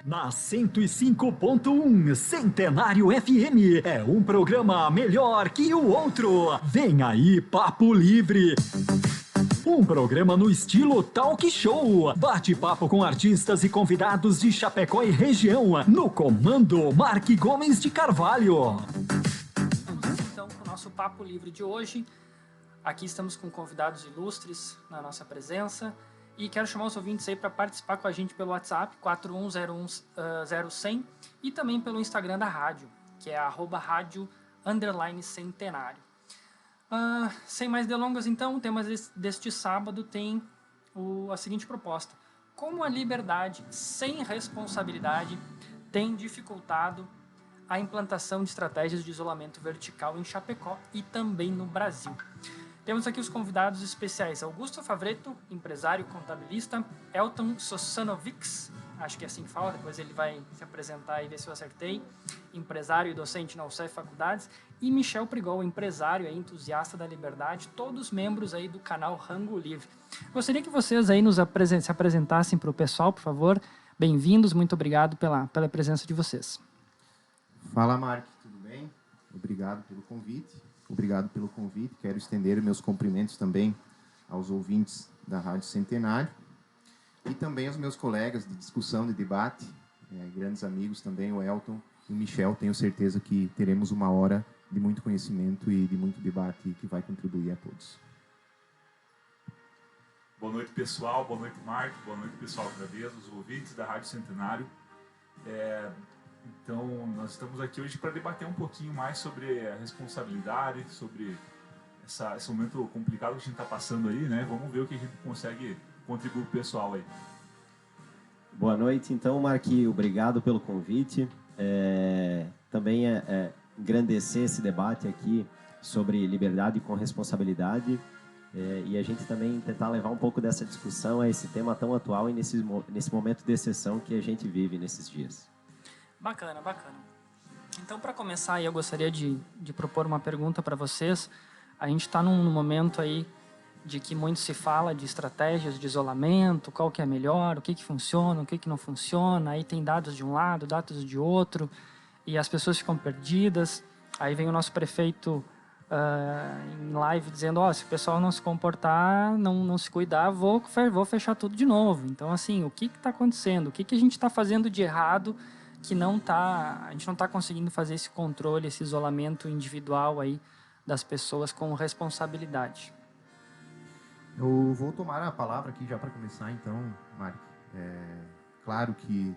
Na 105.1 Centenário FM é um programa melhor que o outro. Vem aí, Papo Livre. Um programa no estilo talk show. Bate-papo com artistas e convidados de Chapecó e região. No comando, Mark Gomes de Carvalho. Vamos então com o nosso Papo Livre de hoje. Aqui estamos com convidados ilustres na nossa presença. E quero chamar os ouvintes aí para participar com a gente pelo WhatsApp 41010100 e também pelo Instagram da rádio, que é @rádio_centenário. Sem mais delongas, então, o tema deste sábado tem a seguinte proposta: como a liberdade sem responsabilidade tem dificultado a implantação de estratégias de isolamento vertical em Chapecó e também no Brasil. Temos aqui os convidados especiais: Augusto Favretto, empresário contabilista; Elton Sosanovics, acho que é assim que fala, depois ele vai se apresentar e ver se eu acertei, empresário e docente na UCEF Faculdades; e Michel Prigol, empresário e entusiasta da liberdade, todos membros aí do canal Rango Livre. Gostaria que vocês aí se apresentassem para o pessoal, por favor. Bem-vindos, muito obrigado pela presença de vocês. Fala, Mark, tudo bem? Obrigado pelo convite. Quero estender meus cumprimentos também aos ouvintes da Rádio Centenário e também aos meus colegas de discussão, de debate, grandes amigos também, o Elton e o Michel. Tenho certeza que teremos uma hora de muito conhecimento e de muito debate que vai contribuir a todos. Boa noite, pessoal. Boa noite, Mark. Boa noite, pessoal, outra vez, os ouvintes da Rádio Centenário. Então, nós estamos aqui hoje para debater um pouquinho mais sobre a responsabilidade, sobre esse momento complicado que a gente está passando aí, né? Vamos ver o que a gente consegue contribuir para o pessoal aí. Boa noite, então, Mark, obrigado pelo convite. Também engrandecer esse debate aqui sobre liberdade com responsabilidade e a gente também tentar levar um pouco dessa discussão a esse tema tão atual e nesse momento de exceção que a gente vive nesses dias. Bacana. Então, para começar, eu gostaria de propor uma pergunta para vocês. A gente está num momento aí de que muito se fala de estratégias de isolamento, qual que é melhor, o que funciona, o que não funciona. Aí tem dados de um lado, dados de outro, e as pessoas ficam perdidas. Aí vem o nosso prefeito em live dizendo: se o pessoal não se comportar, não se cuidar, vou fechar tudo de novo. Então, assim, o que está acontecendo? O que a gente está fazendo de errado que a gente não está conseguindo fazer esse controle, esse isolamento individual aí das pessoas com responsabilidade? Eu vou tomar a palavra aqui já para começar, então, Mark. Claro que,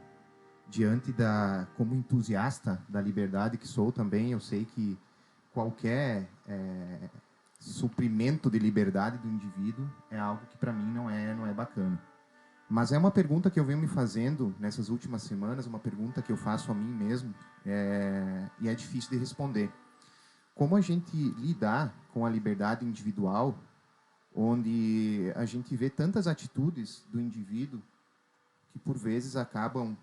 como entusiasta da liberdade que sou também, eu sei que qualquer suprimento de liberdade do indivíduo é algo que para mim não é bacana. Mas é uma pergunta que eu venho me fazendo nessas últimas semanas, uma pergunta que eu faço a mim mesmo, e é difícil de responder. Como a gente lidar com a liberdade individual, onde a gente vê tantas atitudes do indivíduo que, por vezes, acabam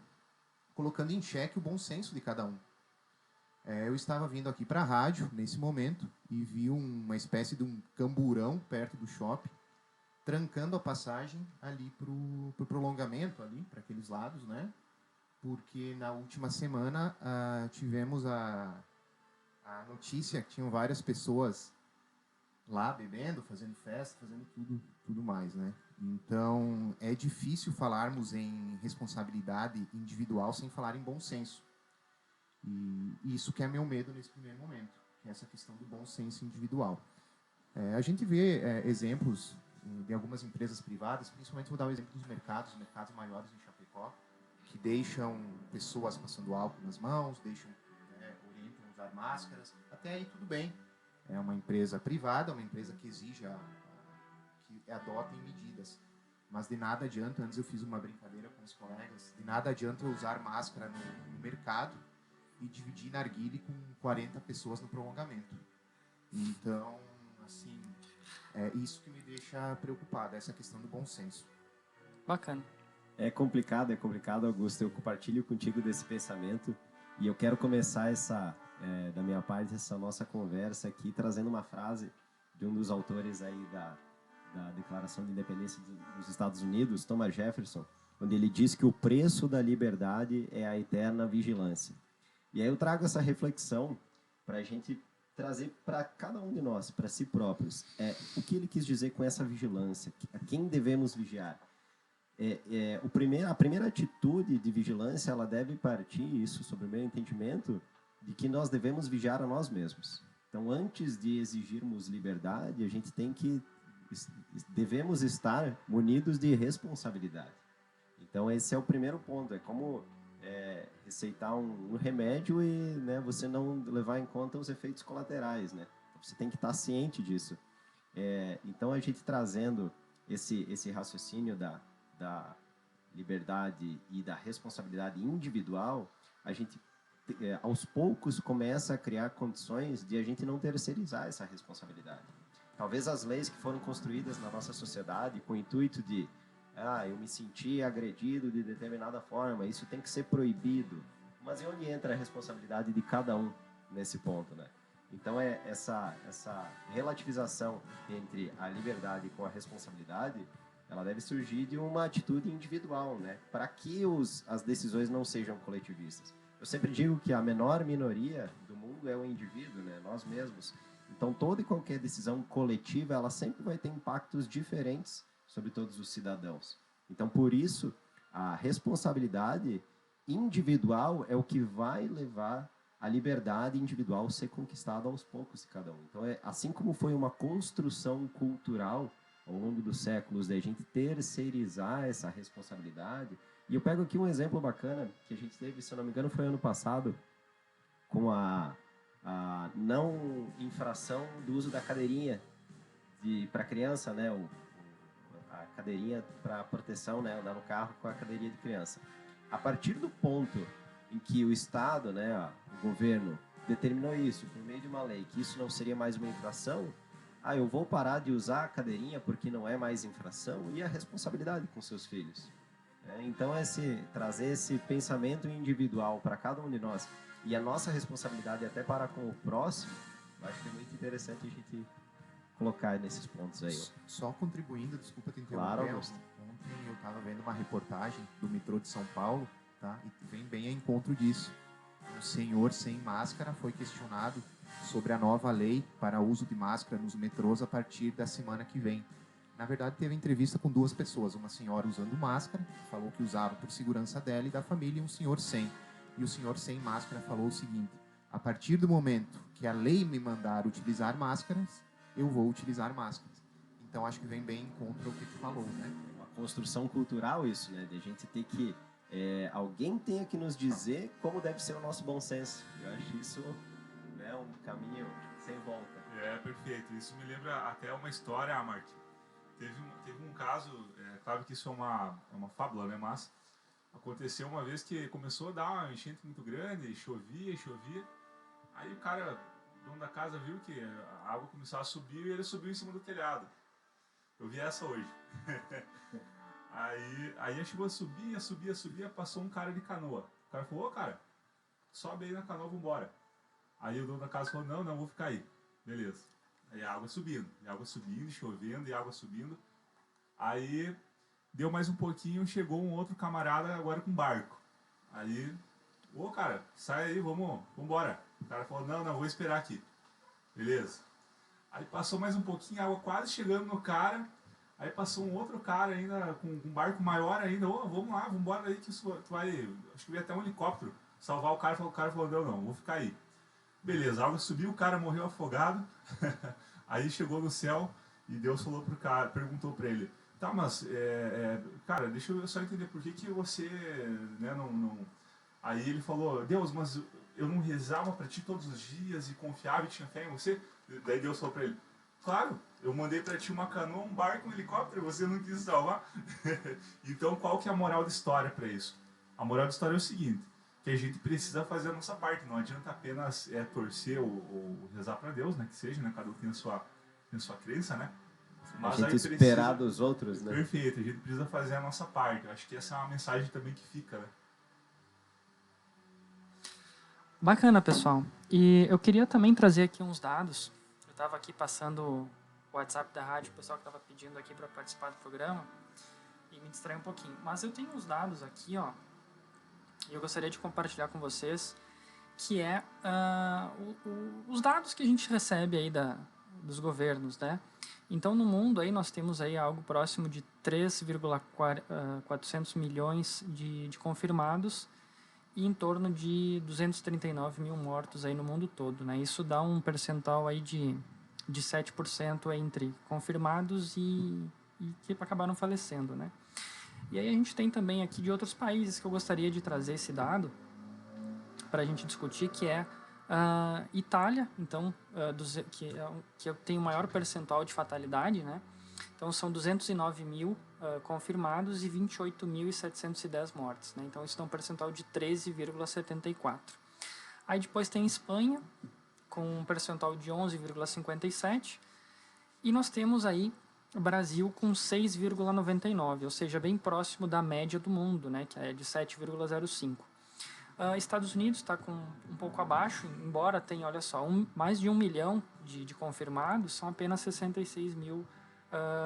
colocando em xeque o bom senso de cada um. Eu estava vindo aqui para a rádio, nesse momento, e vi uma espécie de um camburão perto do shopping, trancando a passagem ali para o prolongamento, ali para aqueles lados, né? Porque na última semana tivemos a notícia que tinham várias pessoas lá bebendo, fazendo festa, fazendo tudo mais, né? Então, é difícil falarmos em responsabilidade individual sem falar em bom senso. E isso que é meu medo nesse primeiro momento, que é essa questão do bom senso individual. A gente vê exemplos de algumas empresas privadas, principalmente vou dar o exemplo dos mercados maiores em Chapecó, que deixam pessoas passando álcool nas mãos, orientam a usar máscaras. Até aí tudo bem. É uma empresa privada, uma empresa que exige que adotem medidas. Mas de nada adianta, antes eu fiz uma brincadeira com os colegas, de nada adianta eu usar máscara no mercado e dividir narguile com 40 pessoas no prolongamento. Então, assim, é isso que me deixa preocupado, essa questão do bom senso. Bacana. É complicado, Augusto. Eu compartilho contigo desse pensamento e eu quero começar da minha parte, essa nossa conversa aqui, trazendo uma frase de um dos autores aí da Declaração de Independência dos Estados Unidos, Thomas Jefferson, onde ele diz que o preço da liberdade é a eterna vigilância. E aí eu trago essa reflexão para a gente trazer para cada um de nós, para si próprios, o que ele quis dizer com essa vigilância, a quem devemos vigiar. A primeira atitude de vigilância, ela deve partir, isso sobre o meu entendimento, de que nós devemos vigiar a nós mesmos. Então, antes de exigirmos liberdade, a gente devemos estar munidos de responsabilidade. Então, esse é o primeiro ponto, é como receitar um remédio e, né, você não levar em conta os efeitos colaterais, né? Você tem que estar ciente disso. Então, a gente trazendo esse raciocínio da liberdade e da responsabilidade individual, a gente, aos poucos, começa a criar condições de a gente não terceirizar essa responsabilidade. Talvez as leis que foram construídas na nossa sociedade com o intuito de eu me senti agredido de determinada forma, isso tem que ser proibido. Mas e onde entra a responsabilidade de cada um nesse ponto, né? Então, essa relativização entre a liberdade com a responsabilidade, ela deve surgir de uma atitude individual, né? Para que as decisões não sejam coletivistas. Eu sempre digo que a menor minoria do mundo é o indivíduo, né? Nós mesmos. Então, toda e qualquer decisão coletiva, ela sempre vai ter impactos diferentes sobre todos os cidadãos. Então, por isso, a responsabilidade individual é o que vai levar a liberdade individual a ser conquistada aos poucos de cada um. Então, assim como foi uma construção cultural ao longo dos séculos, da gente terceirizar essa responsabilidade. E eu pego aqui um exemplo bacana que a gente teve, se eu não me engano, foi ano passado, com a não infração do uso da cadeirinha para criança, né? A cadeirinha para proteção, né? Andar no carro com a cadeirinha de criança. A partir do ponto em que o Estado, né, o governo, determinou isso por meio de uma lei, que isso não seria mais uma infração, eu vou parar de usar a cadeirinha porque não é mais infração, e a responsabilidade com seus filhos. Então, trazer esse pensamento individual para cada um de nós e a nossa responsabilidade até para com o próximo, eu acho que é muito interessante a gente colocar nesses pontos aí. Só contribuindo, desculpa te interromper. Claro, ontem eu estava vendo uma reportagem do metrô de São Paulo, tá? E vem bem ao encontro disso. Um senhor sem máscara foi questionado sobre a nova lei para o uso de máscara nos metrôs a partir da semana que vem. Na verdade, teve entrevista com duas pessoas, uma senhora usando máscara, falou que usava por segurança dela e da família, e um senhor sem. E o senhor sem máscara falou o seguinte: a partir do momento que a lei me mandar utilizar máscaras, eu vou utilizar máscaras. Então, acho que vem bem em contra o que tu falou, né? Uma construção cultural isso, né? De a gente ter que... alguém tenha que nos dizer como deve ser o nosso bom senso. Eu acho isso, né, um caminho sem volta. Perfeito. Isso me lembra até uma história, Mark. Teve um caso, claro que isso é uma fábula, né? Mas aconteceu uma vez que começou a dar uma enchente muito grande, chovia. Aí o cara, dono da casa, viu que a água começava a subir e ele subiu em cima do telhado. Eu vi essa hoje. Aí a chuva subia, passou um cara de canoa. O cara falou: ô cara, sobe aí na canoa, vambora. Aí o dono da casa falou: não, vou ficar aí. Beleza. Aí a água subindo, chovendo, e água subindo. Aí deu mais um pouquinho, chegou um outro camarada agora com barco. Aí, ô cara, sai aí, vambora. O cara falou: não, vou esperar aqui. Beleza. Aí passou mais um pouquinho, a água quase chegando no cara. Aí passou um outro cara ainda com um barco maior ainda. Ô, vamos lá, vambora aí que tu vai... Acho que veio até um helicóptero salvar o cara. O cara falou: não, vou ficar aí. Beleza, a água subiu, o cara morreu afogado. Aí chegou no céu e Deus falou pro cara, perguntou pra ele: tá, mas, cara, deixa eu só entender por que você, né, não... Aí ele falou: Deus, mas eu não rezava pra ti todos os dias e confiava e tinha fé em você? Daí Deus falou pra ele: claro, eu mandei pra ti uma canoa, um barco, um helicóptero, você não quis salvar. Então, qual que é a moral da história pra isso? A moral da história é o seguinte: que a gente precisa fazer a nossa parte, não adianta apenas torcer ou rezar pra Deus, né, que seja, né, cada um tem a sua crença, né? Mas a gente esperar dos outros, né? Perfeito, a gente precisa fazer a nossa parte. Eu acho que essa é uma mensagem também que fica, né? Bacana, pessoal. E eu queria também trazer aqui uns dados. Eu estava aqui passando o WhatsApp da rádio, o pessoal que estava pedindo aqui para participar do programa. Em me distraí um pouquinho. Mas eu tenho uns dados aqui, ó, e eu gostaria de compartilhar com vocês, que é os dados que a gente recebe aí dos governos, né? Então, no mundo aí nós temos aí algo próximo de 3,400 milhões de confirmados e em torno de 239 mil mortos aí no mundo todo, né? Isso dá um percentual aí de 7% entre confirmados e que acabaram falecendo, né? E aí a gente tem também aqui de outros países que eu gostaria de trazer esse dado para a gente discutir, que é Itália, então, que tem o maior percentual de fatalidade, né? Então, são 209 mil confirmados e 28.710 mortes, né? Então, isso dá um percentual de 13,74. Aí depois tem Espanha, com um percentual de 11,57. E nós temos aí o Brasil com 6,99, ou seja, bem próximo da média do mundo, né? Que é de 7,05. Estados Unidos está com um pouco abaixo, embora tenha, olha só, mais de 1 milhão de confirmados, são apenas 66 mil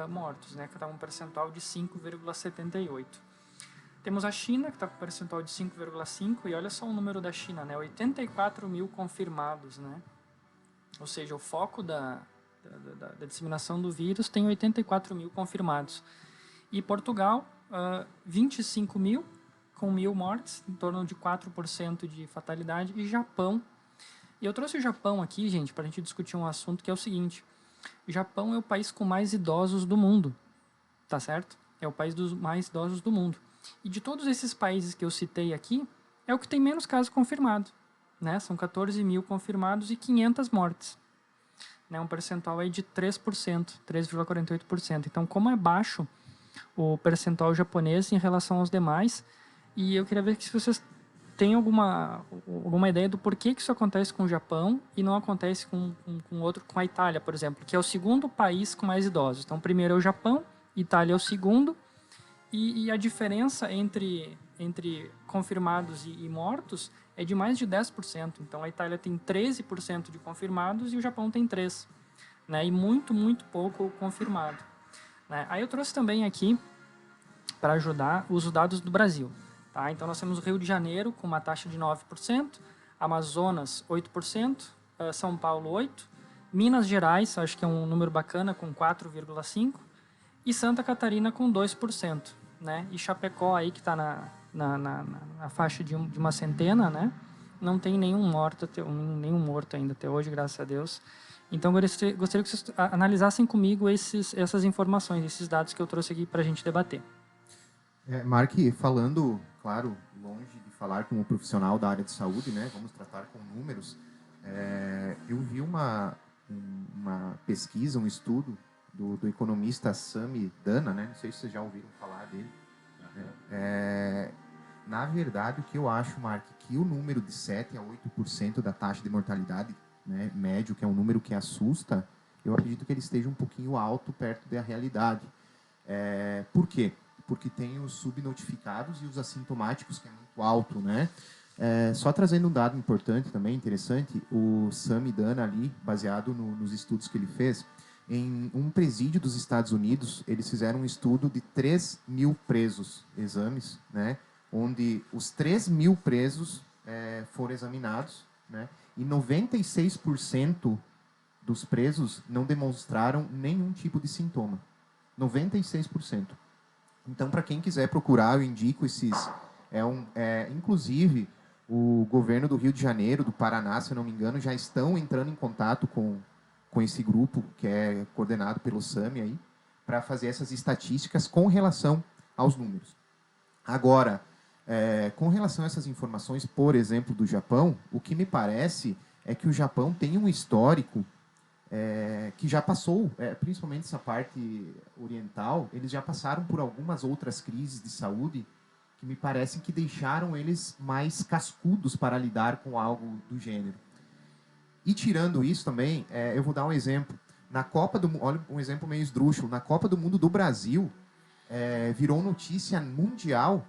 mortos, né, que dá um percentual de 5,78. Temos a China, que está com um percentual de 5,5, e olha só o número da China, né, 84 mil confirmados, né, ou seja, o foco da disseminação do vírus tem 84 mil confirmados. E Portugal, 25 mil, com 1.000 mortes, em torno de 4% de fatalidade, e Japão. E eu trouxe o Japão aqui, gente, para a gente discutir um assunto que é o seguinte: o Japão é o país com mais idosos do mundo, tá certo? É o país dos mais idosos do mundo. E de todos esses países que eu citei aqui, é o que tem menos casos confirmados, né? São 14 mil confirmados e 500 mortes, né? Um percentual aí de 3%, 3,48%. Então, como é baixo o percentual japonês em relação aos demais. E eu queria ver se vocês têm alguma ideia do porquê que isso acontece com o Japão e não acontece com a Itália, por exemplo, que é o segundo país com mais idosos. Então, primeiro é o Japão, Itália é o segundo, e a diferença entre confirmados e mortos é de mais de 10%. Então, a Itália tem 13% de confirmados e o Japão tem 3%, né? E muito, muito pouco confirmado, né? Aí eu trouxe também aqui, para ajudar, os dados do Brasil. Tá? Então, nós temos o Rio de Janeiro com uma taxa de 9%, Amazonas 8%, São Paulo 8%, Minas Gerais, acho que é um número bacana, com 4,5%, e Santa Catarina com 2%. Né? E Chapecó, aí, que está na faixa de uma centena, né? Não tem nenhum morto ainda até hoje, graças a Deus. Então, eu gostaria que vocês analisassem comigo essas informações, esses dados que eu trouxe aqui para a gente debater. Mark, falando, claro, longe de falar como profissional da área de saúde, né, vamos tratar com números, eu vi uma pesquisa, um estudo do economista Sami Dana, né, não sei se vocês já ouviram falar dele. Na verdade, o que eu acho, Mark, que o número de 7 a 8% da taxa de mortalidade, né, médio, que é um número que assusta, eu acredito que ele esteja um pouquinho alto perto da realidade. Por quê? Porque tem os subnotificados e os assintomáticos, que é muito alto, né? Só trazendo um dado importante também, interessante, o Sami Dana ali, baseado nos estudos que ele fez, em um presídio dos Estados Unidos, eles fizeram um estudo de 3 mil presos, exames, né? Onde os 3 mil presos foram examinados, né? E 96% dos presos não demonstraram nenhum tipo de sintoma. 96%. Então, para quem quiser procurar, eu indico esses... inclusive, o governo do Rio de Janeiro, do Paraná, se eu não me engano, já estão entrando em contato com esse grupo, que é coordenado pelo SAMI, aí, para fazer essas estatísticas com relação aos números. Agora, com relação a essas informações, por exemplo, do Japão, o que me parece é que o Japão tem um histórico que já passou, principalmente essa parte oriental, eles já passaram por algumas outras crises de saúde que me parecem que deixaram eles mais cascudos para lidar com algo do gênero. E tirando isso também, eu vou dar um exemplo. Na Copa do Mundo, olha um exemplo meio esdrúxulo, na Copa do Mundo do Brasil, virou notícia mundial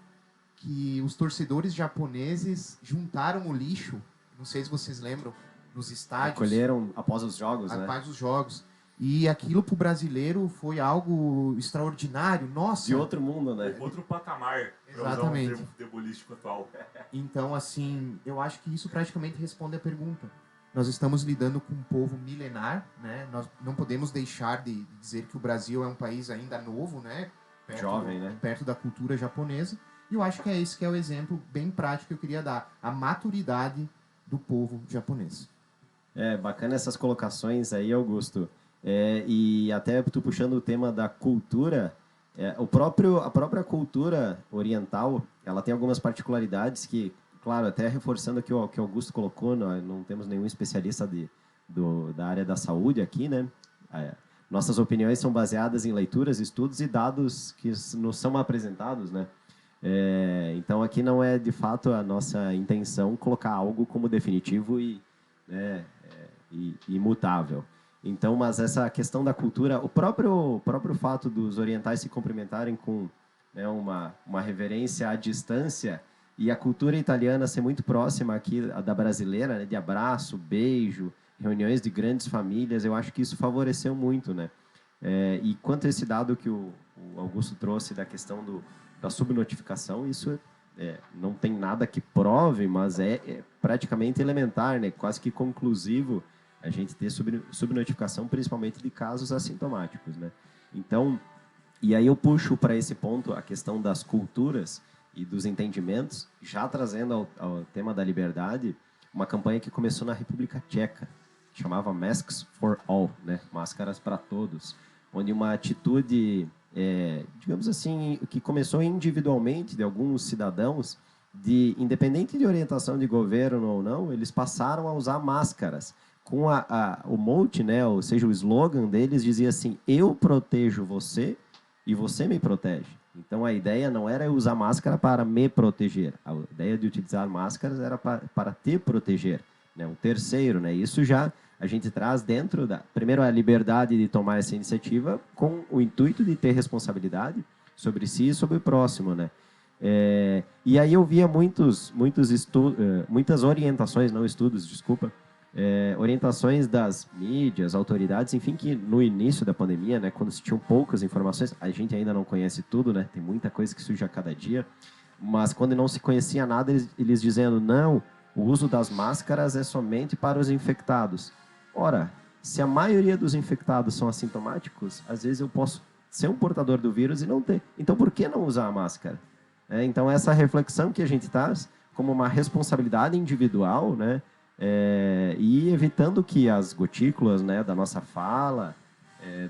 que os torcedores japoneses juntaram o lixo, não sei se vocês lembram, nos estádios. Recolheram após os jogos, né? Após os jogos. E aquilo para o brasileiro foi algo extraordinário. Nossa! De outro mundo, né? Outro patamar, para usar um Exatamente. termo futebolístico atual. Então, assim, eu acho que isso praticamente responde a pergunta. Nós estamos lidando com um povo milenar, né? Nós não podemos deixar de dizer que o Brasil é um país ainda novo, né? Jovem, né? Perto da cultura japonesa. E eu acho que é esse que é o exemplo bem prático que eu queria dar. A maturidade do povo japonês. Bacana essas colocações aí, Augusto. E até tu puxando o tema da cultura, a própria cultura oriental, ela tem algumas particularidades que, claro, até reforçando o que o Augusto colocou, nós não temos nenhum especialista da área da saúde aqui, né? Nossas opiniões são baseadas em leituras, estudos e dados que nos são apresentados, né? Então aqui não é de fato a nossa intenção colocar algo como definitivo e imutável. Então, mas essa questão da cultura, o próprio fato dos orientais se cumprimentarem com, né, uma reverência à distância e a cultura italiana ser muito próxima aqui da brasileira, né, de abraço, beijo, reuniões de grandes famílias, eu acho que isso favoreceu muito, né? E quanto a esse dado que o Augusto trouxe da questão da subnotificação, isso não tem nada que prove, mas é praticamente elementar, né? Quase que conclusivo a gente ter subnotificação, principalmente de casos assintomáticos, né? Então, e aí eu puxo para esse ponto a questão das culturas e dos entendimentos, já trazendo ao tema da liberdade, uma campanha que começou na República Tcheca, que chamava Masks for All, né? Máscaras para todos, onde uma atitude, digamos assim, que começou individualmente de alguns cidadãos, independente de orientação de governo ou não, eles passaram a usar máscaras. Com o mote, né, ou seja, o slogan deles dizia assim: eu protejo você e você me protege. Então a ideia não era usar máscara para me proteger, a ideia de utilizar máscaras era para te proteger, né? Um terceiro, né? Isso já a gente traz dentro primeiro a liberdade de tomar essa iniciativa com o intuito de ter responsabilidade sobre si e sobre o próximo, né? E aí eu via muitas orientações, não estudos, desculpa, orientações das mídias, autoridades, enfim, que no início da pandemia, né, quando se tinham poucas informações, a gente ainda não conhece tudo, né, tem muita coisa que surge a cada dia, mas quando não se conhecia nada, eles dizendo, não, o uso das máscaras é somente para os infectados. Ora, se a maioria dos infectados são assintomáticos, às vezes eu posso ser um portador do vírus e não ter. Então, por que não usar a máscara? Então, essa reflexão que a gente traz como uma responsabilidade individual, né, e evitando que as gotículas, né, da nossa fala,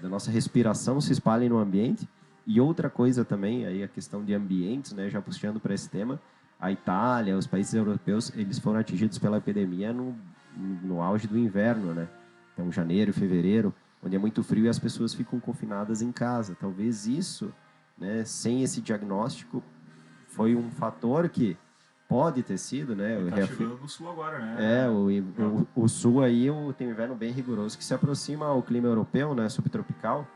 da nossa respiração se espalhem no ambiente. E outra coisa também, aí a questão de ambientes, né, já puxando para esse tema, a Itália, os países europeus, eles foram atingidos pela epidemia no auge do inverno, né? Então, janeiro, fevereiro, onde é muito frio e as pessoas ficam confinadas em casa. Talvez isso, né, sem esse diagnóstico, foi um fator que pode ter sido, né? Tá chegando no sul agora, né? O sul aí tem um inverno bem rigoroso que se aproxima ao clima europeu, né? Subtropical.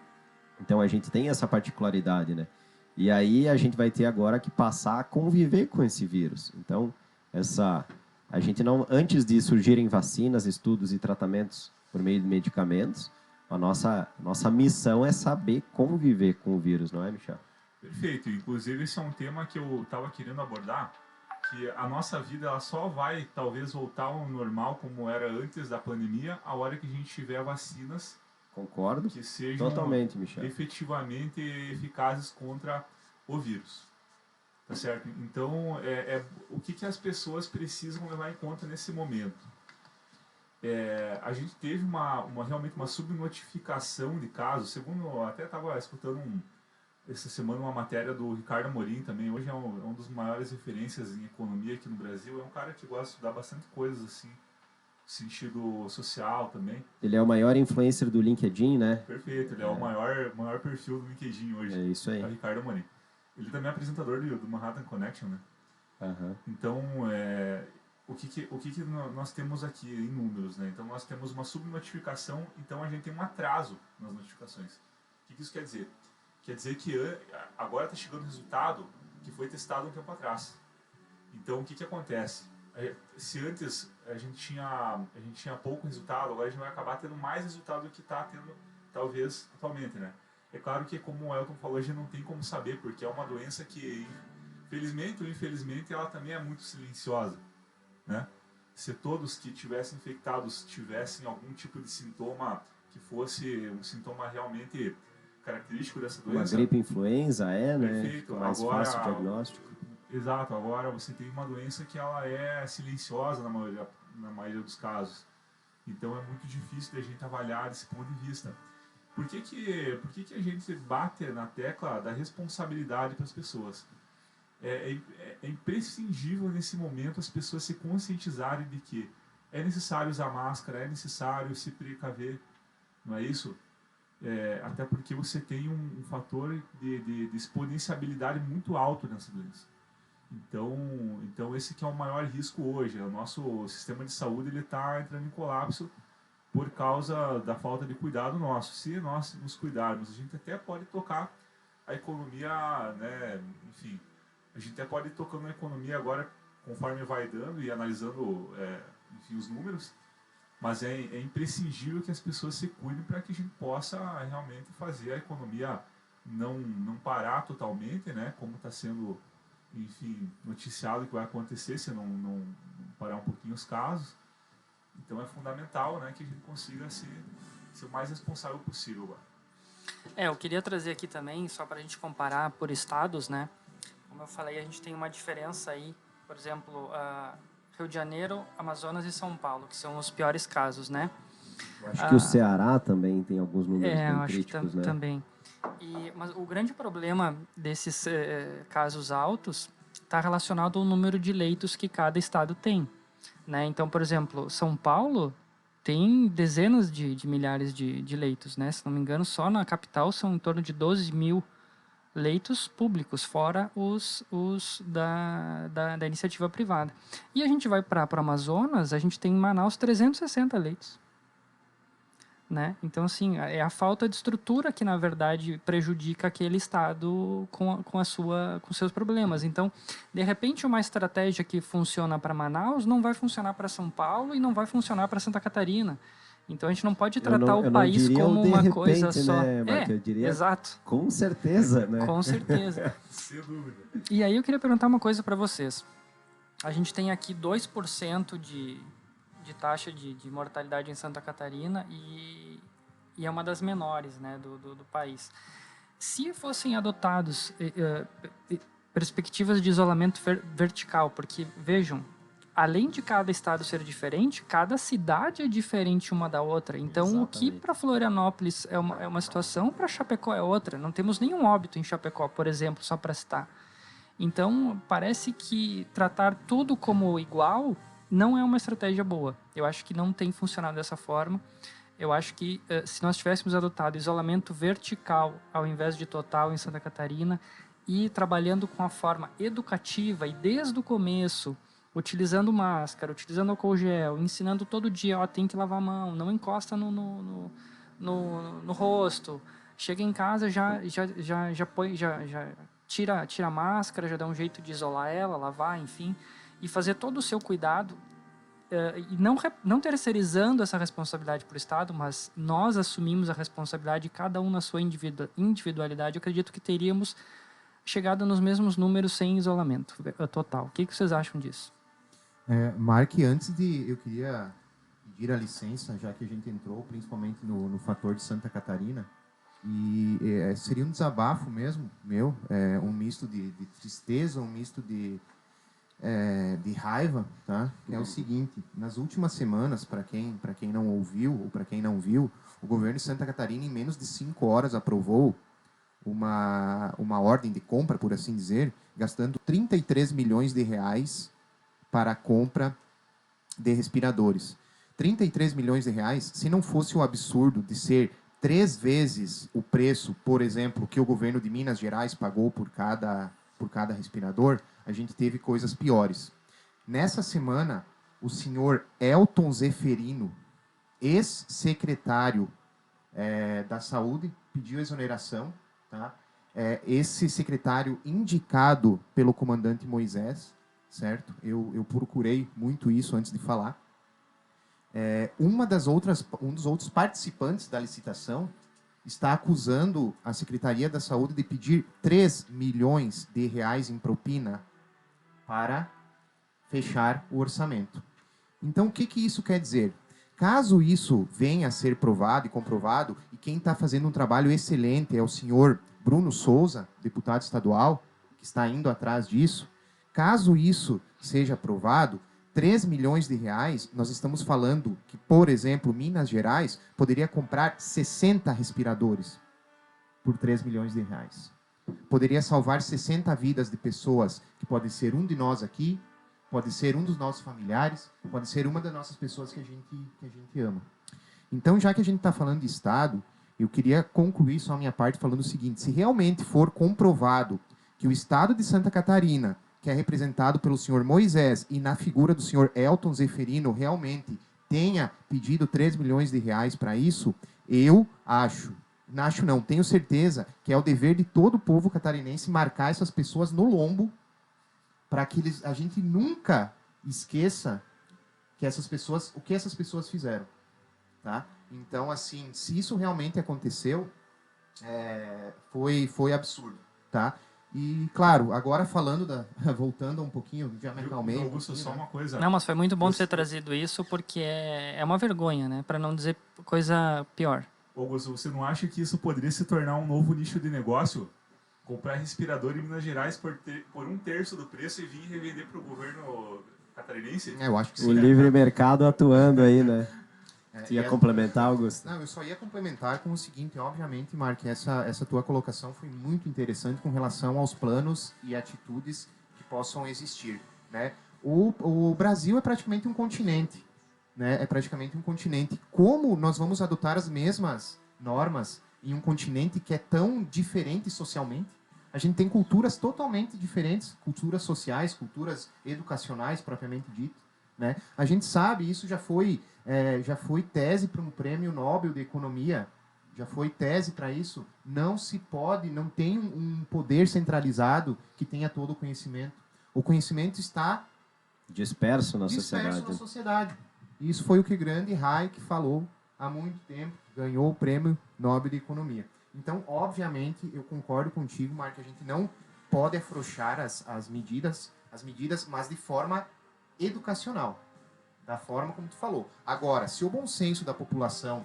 Então a gente tem essa particularidade, né? E aí a gente vai ter agora que passar a conviver com esse vírus. Então a gente não, antes de surgirem vacinas, estudos e tratamentos por meio de medicamentos, a nossa missão é saber conviver com o vírus, não é, Michel? Perfeito. Inclusive esse é um tema que eu estava querendo abordar, que a nossa vida ela só vai talvez voltar ao normal como era antes da pandemia, a hora que a gente tiver vacinas. Concordo. Que sejam totalmente, Michel, efetivamente eficazes contra o vírus. Tá certo? Então, o que as pessoas precisam levar em conta nesse momento? A gente teve realmente uma subnotificação de casos, segundo, eu até estava escutando essa semana uma matéria do Ricardo Amorim também, hoje é um dos maiores referências em economia aqui no Brasil, é um cara que gosta de estudar bastante coisas assim, sentido social também. Ele é o maior influencer do LinkedIn, né? Perfeito, ele é o maior perfil do LinkedIn hoje. É isso aí. É o Ricardo Amorim. Ele também é apresentador do Manhattan Connection, né? Uhum. Então, o que nós temos aqui em números, né? Então, nós temos uma subnotificação, então a gente tem um atraso nas notificações. O que isso quer dizer? Quer dizer que agora está chegando o resultado que foi testado um tempo atrás. Então, o que acontece? Se antes a gente tinha pouco resultado, agora a gente vai acabar tendo mais resultado do que está talvez atualmente, né? É claro que, como o Elton falou, a gente não tem como saber, porque é uma doença que, felizmente ou infelizmente, ela também é muito silenciosa, né? Se todos que tivessem infectados tivessem algum tipo de sintoma que fosse um sintoma realmente característico dessa Uma doença... gripe influenza né? Perfeito. Fica mais Agora, fácil o diagnóstico. Exato. Agora você tem uma doença que ela é silenciosa na maioria dos casos. Então é muito difícil da gente avaliar desse ponto de vista. Por que a gente bate na tecla da responsabilidade para as pessoas? É imprescindível nesse momento as pessoas se conscientizarem de que é necessário usar máscara, é necessário se precaver, não é isso? Até porque você tem um fator de exponenciabilidade muito alto nessa doença. Então esse que é o maior risco hoje. O nosso sistema de saúde está entrando em colapso por causa da falta de cuidado nosso. Se nós nos cuidarmos, a gente até pode tocar a economia, né? Enfim, a gente até pode ir tocando na economia agora, conforme vai dando e analisando enfim, os números, mas é imprescindível que as pessoas se cuidem para que a gente possa realmente fazer a economia não parar totalmente, né? Como está sendo, enfim, noticiado que vai acontecer se não parar um pouquinho os casos. Então é fundamental, né, que a gente consiga ser o mais responsável possível agora. Eu queria trazer aqui também, só para a gente comparar por estados, né? Como eu falei, a gente tem uma diferença aí, por exemplo, Rio de Janeiro, Amazonas e São Paulo, que são os piores casos, né? Eu acho que o Ceará também tem alguns números bem eu acho críticos, que né? também. Mas o grande problema desses casos altos está relacionado ao número de leitos que cada estado tem, né? Então, por exemplo, São Paulo tem dezenas de milhares de leitos, né? Se não me engano, só na capital são em torno de 12 mil leitos públicos, fora os da iniciativa privada. E a gente vai para o Amazonas, a gente tem em Manaus 360 leitos. Né? Então, assim, é a falta de estrutura que, na verdade, prejudica aquele estado com seus problemas. Então, de repente, uma estratégia que funciona para Manaus não vai funcionar para São Paulo e não vai funcionar para Santa Catarina. Então, a gente não pode tratar o país como uma coisa só. Né, Marco? Eu diria, exato. Com certeza, né? Com certeza. Sem dúvida. E aí eu queria perguntar uma coisa para vocês. A gente tem aqui 2% de taxa de mortalidade em Santa Catarina e é uma das menores, né, do país. Se fossem adotados perspectivas de isolamento vertical, porque, vejam, além de cada estado ser diferente, cada cidade é diferente uma da outra. Então, exatamente, o que para Florianópolis é uma situação, para Chapecó é outra. Não temos nenhum óbito em Chapecó, por exemplo, só para citar. Então, parece que tratar tudo como igual não é uma estratégia boa. Eu acho que não tem funcionado dessa forma. Eu acho que se nós tivéssemos adotado isolamento vertical ao invés de total em Santa Catarina e trabalhando com a forma educativa e desde o começo, utilizando máscara, utilizando álcool gel, ensinando todo dia, tem que lavar a mão, não encosta no rosto, chega em casa, já tira a máscara, já dá um jeito de isolar ela, lavar, enfim, e fazer todo o seu cuidado, e não terceirizando essa responsabilidade para o Estado, mas nós assumimos a responsabilidade, cada um na sua individualidade. Eu acredito que teríamos chegado nos mesmos números sem isolamento total. O que vocês acham disso? Mark, eu queria pedir a licença, já que a gente entrou principalmente no fator de Santa Catarina, e seria um desabafo mesmo, meu, um misto de tristeza, um misto de raiva, tá? É o seguinte: nas últimas semanas, para quem não ouviu ou para quem não viu, o governo de Santa Catarina, em menos de 5 horas, aprovou uma ordem de compra, por assim dizer, gastando 33 milhões de reais para a compra de respiradores. 33 milhões de reais, se não fosse o absurdo de ser 3 vezes o preço, por exemplo, que o governo de Minas Gerais pagou por cada respirador, a gente teve coisas piores. Nessa semana, o senhor Elton Zeferino, ex-secretário da Saúde, pediu exoneração. Tá? Esse secretário indicado pelo comandante Moisés, certo? Eu procurei muito isso antes de falar. Um dos outros participantes da licitação está acusando a Secretaria da Saúde de pedir 3 milhões de reais em propina para fechar o orçamento. Então, o que isso quer dizer? Caso isso venha a ser provado e comprovado, e quem está fazendo um trabalho excelente é o senhor Bruno Souza, deputado estadual, que está indo atrás disso, caso isso seja aprovado, 3 milhões de reais, nós estamos falando que, por exemplo, Minas Gerais poderia comprar 60 respiradores por 3 milhões de reais. Poderia salvar 60 vidas de pessoas, que pode ser um de nós aqui, pode ser um dos nossos familiares, pode ser uma das nossas pessoas que a gente ama. Então, já que a gente está falando de Estado, eu queria concluir só a minha parte falando o seguinte: se realmente for comprovado que o Estado de Santa Catarina, que é representado pelo senhor Moisés e na figura do senhor Elton Zeferino, realmente tenha pedido 3 milhões de reais para isso, eu tenho certeza que é o dever de todo o povo catarinense marcar essas pessoas no lombo, para que a gente nunca esqueça que o que essas pessoas fizeram, tá? Então, assim, se isso realmente aconteceu, foi absurdo, tá? E, claro, agora voltando um pouquinho, já me acalmei. Augusto, só uma coisa. Não, mas foi muito bom ter trazido isso, porque é uma vergonha, né? Para não dizer coisa pior. Augusto, você não acha que isso poderia se tornar um novo nicho de negócio? Comprar respirador em Minas Gerais por 1/3 do preço e vir revender para o governo catarinense? Eu acho que sim. O livre mercado atuando aí, né? Você ia complementar, Augusto? Não, eu só ia complementar com o seguinte: obviamente, Mark, essa tua colocação foi muito interessante com relação aos planos e atitudes que possam existir, né? O Brasil é praticamente um continente, né? É praticamente um continente. Como nós vamos adotar as mesmas normas em um continente que é tão diferente socialmente? A gente tem culturas totalmente diferentes, culturas sociais, culturas educacionais, propriamente dito, né? A gente sabe, isso já foi tese para um prêmio Nobel de Economia, já foi tese para isso. Não tem um poder centralizado que tenha todo o conhecimento. O conhecimento está disperso na sociedade. Isso foi o que grande Hayek falou há muito tempo, ganhou o prêmio Nobel de Economia. Então, obviamente, eu concordo contigo, Mark, que a gente não pode afrouxar as medidas, mas de forma educacional, da forma como tu falou. Agora, se o bom senso da população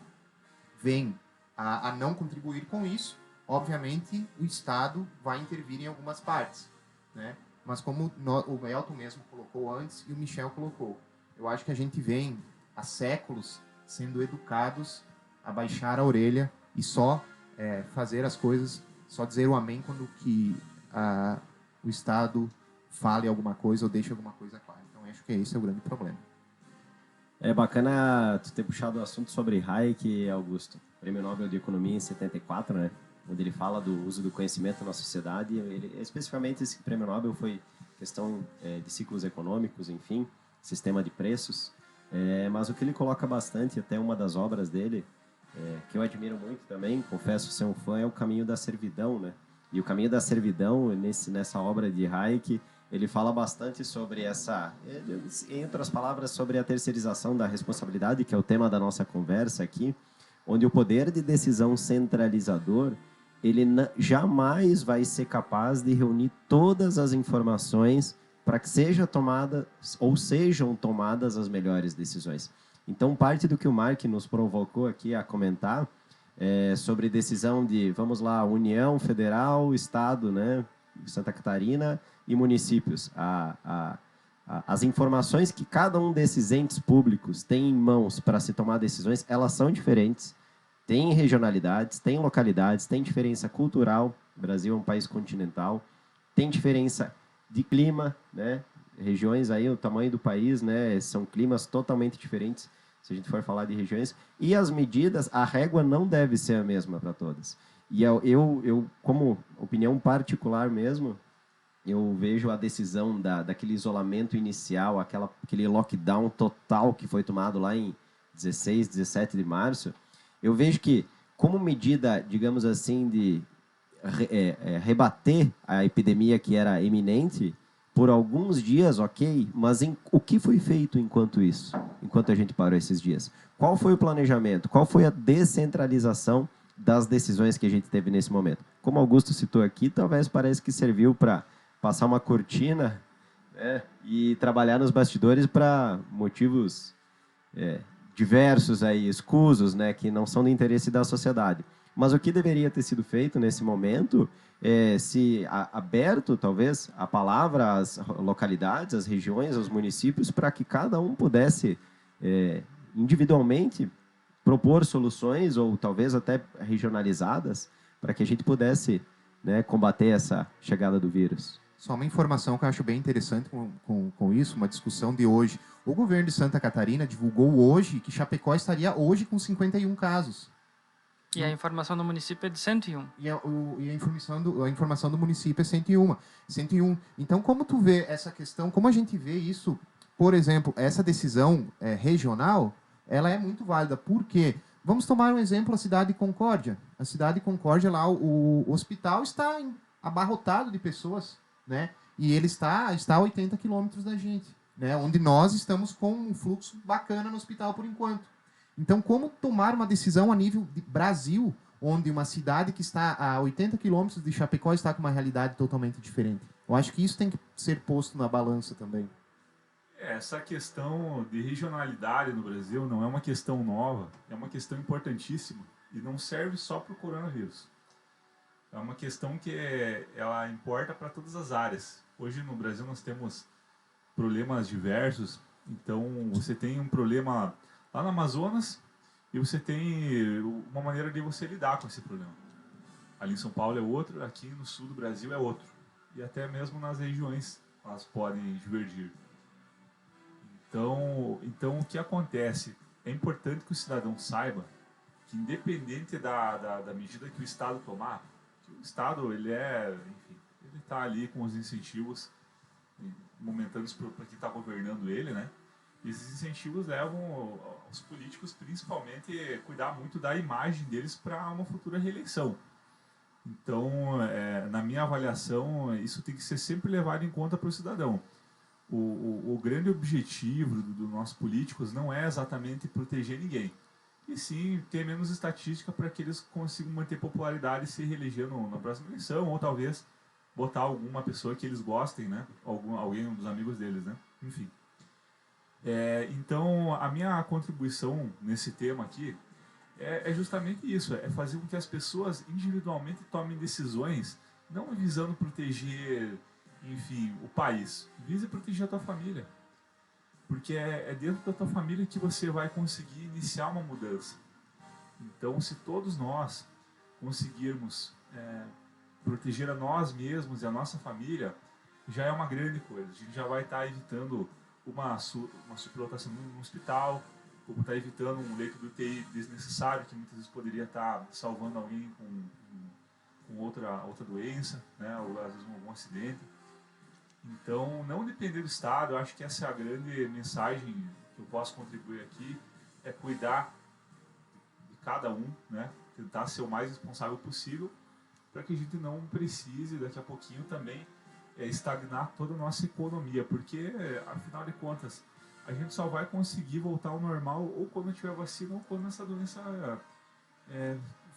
vem a não contribuir com isso, obviamente o Estado vai intervir em algumas partes, né? Mas como o Elton mesmo colocou antes e o Michel colocou, eu acho que a gente vem há séculos sendo educados a baixar a orelha e só fazer as coisas, só dizer o amém quando o Estado fale alguma coisa ou deixe alguma coisa clara. Então, acho que esse é o grande problema. É bacana tu ter puxado o assunto sobre Hayek, Augusto. Prêmio Nobel de Economia em 74, né? Onde ele fala do uso do conhecimento na sociedade. Especificamente, esse prêmio Nobel foi questão de ciclos econômicos, enfim, sistema de preços. Mas o que ele coloca bastante, até uma das obras dele, que eu admiro muito também, confesso ser um fã, é o Caminho da Servidão, né? E o Caminho da Servidão, nessa obra de Hayek, ele fala bastante sobre em outras palavras, sobre a terceirização da responsabilidade, que é o tema da nossa conversa aqui, onde o poder de decisão centralizador, ele jamais vai ser capaz de reunir todas as informações para que sejam tomadas as melhores decisões. Então, parte do que o Mark nos provocou aqui a comentar sobre decisão de, vamos lá, União Federal, Estado, né, Santa Catarina e municípios. As informações que cada um desses entes públicos tem em mãos para se tomar decisões, elas são diferentes. Tem regionalidades, tem localidades, tem diferença cultural. O Brasil é um país continental. Tem diferença de clima, né? Regiões aí, o tamanho do país, né? São climas totalmente diferentes, se a gente for falar de regiões. E as medidas, a régua não deve ser a mesma para todas. E eu, como opinião particular mesmo, eu vejo a decisão daquele isolamento inicial, aquele lockdown total que foi tomado lá em 16, 17 de março, eu vejo que, como medida, digamos assim, de rebater a epidemia que era iminente, por alguns dias, ok, mas o que foi feito enquanto a gente parou esses dias? Qual foi o planejamento? Qual foi a descentralização das decisões que a gente teve nesse momento. Como o Augusto citou aqui, talvez parece que serviu para passar uma cortina, né, e trabalhar nos bastidores para motivos diversos, aí, escusos, né, que não são do interesse da sociedade. Mas o que deveria ter sido feito nesse momento é se aberto, talvez, a palavra às localidades, às regiões, aos municípios, para que cada um pudesse, individualmente, propor soluções ou talvez até regionalizadas para que a gente pudesse, né, combater essa chegada do vírus. Só uma informação que eu acho bem interessante com isso, uma discussão de hoje. O governo de Santa Catarina divulgou hoje que Chapecó estaria hoje com 51 casos. E a informação do município é de 101. E a informação do município é 101. 101. Então, como tu vê essa questão, como a gente vê isso, por exemplo, essa decisão regional, ela é muito válida. Por quê? Vamos tomar um exemplo, a cidade de Concórdia. A cidade de Concórdia, lá, o hospital está abarrotado de pessoas, né? E ele está a 80 quilômetros da gente, né? Onde nós estamos com um fluxo bacana no hospital por enquanto. Então, como tomar uma decisão a nível de Brasil, onde uma cidade que está a 80 quilômetros de Chapecó está com uma realidade totalmente diferente? Eu acho que isso tem que ser posto na balança também. Essa questão de regionalidade no Brasil não é uma questão nova, é uma questão importantíssima e não serve só para o coronavírus. É uma questão que ela importa para todas as áreas. Hoje no Brasil nós temos problemas diversos, então você tem um problema lá no Amazonas e você tem uma maneira de você lidar com esse problema. Ali em São Paulo é outro, aqui no sul do Brasil é outro. E até mesmo nas regiões elas podem divergir. Então o que acontece? É importante que o cidadão saiba que independente da medida que o Estado tomar, que o Estado ele está ali com os incentivos momentâneos para quem está governando ele, né? E esses incentivos levam os políticos principalmente a cuidar muito da imagem deles para uma futura reeleição. Então, na minha avaliação, isso tem que ser sempre levado em conta para o cidadão. O grande objetivo dos nossos políticos não é exatamente proteger ninguém, e sim ter menos estatística para que eles consigam manter popularidade e se reeleger na próxima eleição, ou talvez botar alguma pessoa que eles gostem, né? Alguém dos amigos deles, né? Enfim. Então, a minha contribuição nesse tema aqui é justamente isso, é fazer com que as pessoas individualmente tomem decisões, não visando proteger, enfim, o país. Vise proteger a tua família. Porque é dentro da tua família que você vai conseguir iniciar uma mudança. Então, se todos nós conseguirmos proteger a nós mesmos e a nossa família, já é uma grande coisa. A gente já vai estar evitando uma superlotação no hospital, ou está evitando um leito do UTI desnecessário, que muitas vezes poderia estar salvando alguém com outra doença, né, ou às vezes algum acidente. Então, não depender do Estado, eu acho que essa é a grande mensagem que eu posso contribuir aqui, é cuidar de cada um, né, tentar ser o mais responsável possível, para que a gente não precise, daqui a pouquinho, também estagnar toda a nossa economia, porque, afinal de contas, a gente só vai conseguir voltar ao normal ou quando tiver vacina ou quando essa doença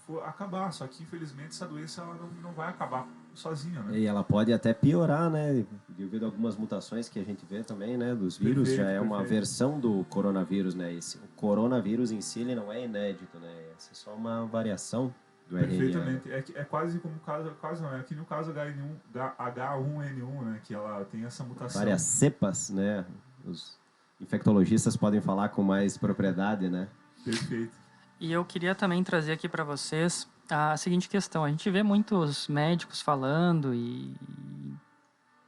for acabar. Só que, infelizmente, essa doença ela não vai acabar sozinha, né? E ela pode até piorar, né? Devido a algumas mutações que a gente vê também, né? Dos vírus, Perfeito, já é uma perfeito. versão do coronavírus, né? O coronavírus em si, ele não é inédito, né? Essa é só uma variação do RNA. Perfeitamente. É quase como o caso não, é aqui no caso H1N1, né? Que ela tem essa mutação. Várias cepas, né? Os infectologistas podem falar com mais propriedade, né? Perfeito. E eu queria também trazer aqui para vocês a seguinte questão. A gente vê muitos médicos falando e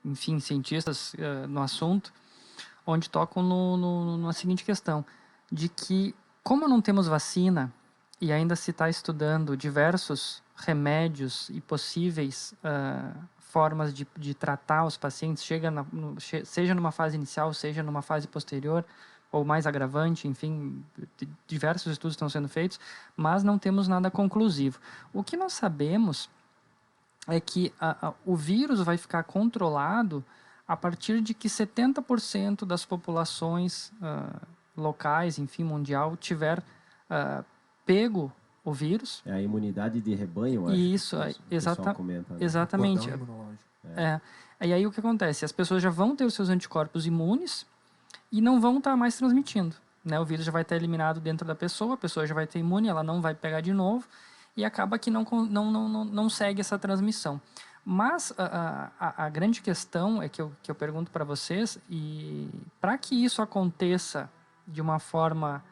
enfim, cientistas no assunto, onde tocam na seguinte questão, de que como não temos vacina e ainda se está estudando diversos remédios e possíveis formas de tratar os pacientes, seja numa fase inicial, seja numa fase posterior, ou mais agravante, enfim, diversos estudos estão sendo feitos, mas não temos nada conclusivo. O que nós sabemos é que o vírus vai ficar controlado a partir de que 70% das populações locais, enfim, mundial, tiver pego o vírus. É a imunidade de rebanho, eu acho. Isso, que o pessoal comenta, né? exatamente. Cordão imunológico. E aí o que acontece? As pessoas já vão ter os seus anticorpos imunes e não vão estar mais transmitindo. Né? O vírus já vai estar eliminado dentro da pessoa, a pessoa já vai ter imune, ela não vai pegar de novo e acaba que não segue essa transmissão. Mas a grande questão é que eu pergunto para vocês, e para que isso aconteça de uma forma,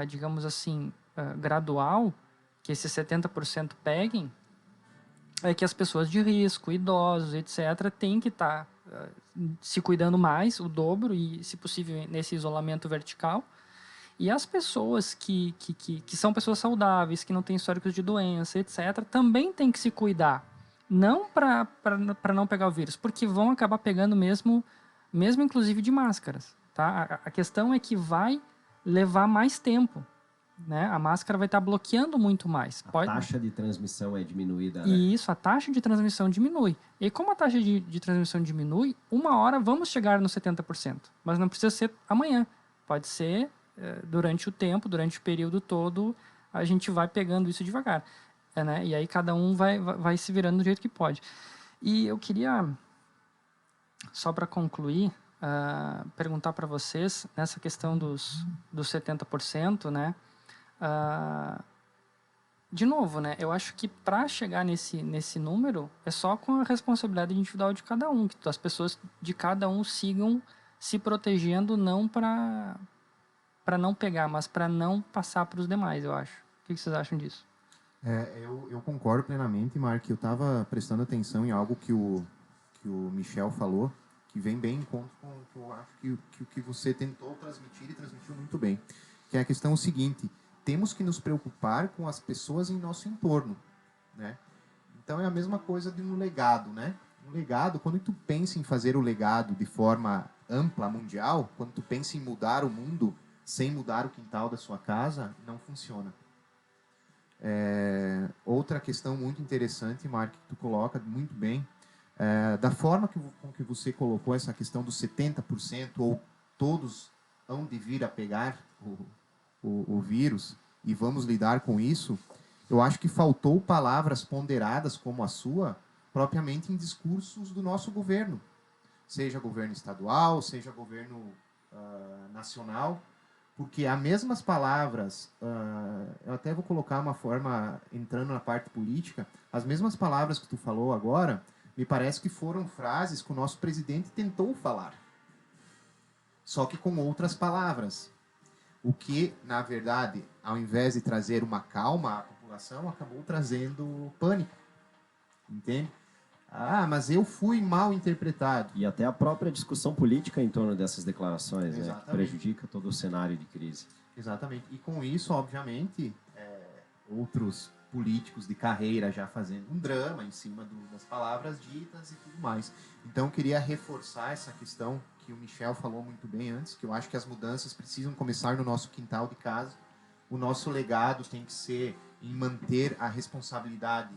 digamos assim, gradual, que esses 70% peguem, é que as pessoas de risco, idosos, etc., têm que estar se cuidando mais, o dobro, e, se possível, nesse isolamento vertical. E as pessoas que são pessoas saudáveis, que não têm históricos de doença, etc., também têm que se cuidar. Não para não pegar o vírus, porque vão acabar pegando mesmo inclusive de máscaras. Tá? A questão é que vai levar mais tempo. Né? A máscara vai estar bloqueando muito mais. A taxa de transmissão é diminuída, né? E isso, a taxa de transmissão diminui. E como a taxa de transmissão diminui, uma hora vamos chegar no 70%. Mas não precisa ser amanhã. Pode ser durante o tempo, durante o período todo, a gente vai pegando isso devagar. Né? E aí cada um vai se virando do jeito que pode. E eu queria, só para concluir, perguntar para vocês, nessa questão dos 70%, né? De novo, né? Eu acho que para chegar nesse número é só com a responsabilidade individual de cada um, que as pessoas de cada um sigam se protegendo, não para não pegar, mas para não passar para os demais, eu acho. O que vocês acham disso? Eu concordo plenamente, Mark. Eu estava prestando atenção em algo que o Michel falou, que vem bem em conta com o que eu acho que o que você tentou transmitir e transmitiu muito bem. Que é a questão seguinte: temos que nos preocupar com as pessoas em nosso entorno, né? Então é a mesma coisa de um legado, né? Um legado, quando tu pensa em fazer o legado de forma ampla, mundial, quando tu pensa em mudar o mundo sem mudar o quintal da sua casa, não funciona. Outra questão muito interessante, Mark, que tu coloca muito bem, da forma com que você colocou essa questão dos 70%, ou todos hão de vir a pegar o vírus e vamos lidar com isso, eu acho que faltou palavras ponderadas como a sua, propriamente em discursos do nosso governo, seja governo estadual, seja governo nacional, porque as mesmas palavras, eu até vou colocar uma forma, entrando na parte política, as mesmas palavras que tu falou agora, me parece que foram frases que o nosso presidente tentou falar, só que com outras palavras. O que, na verdade, ao invés de trazer uma calma à população, acabou trazendo pânico. Entende? Mas eu fui mal interpretado. E até a própria discussão política em torno dessas declarações, né, que prejudica todo o cenário de crise. Exatamente. E com isso, obviamente, outros políticos de carreira já fazendo um drama em cima das palavras ditas e tudo mais. Então, eu queria reforçar essa questão que o Michel falou muito bem antes, que eu acho que as mudanças precisam começar no nosso quintal de casa. O nosso legado tem que ser em manter a responsabilidade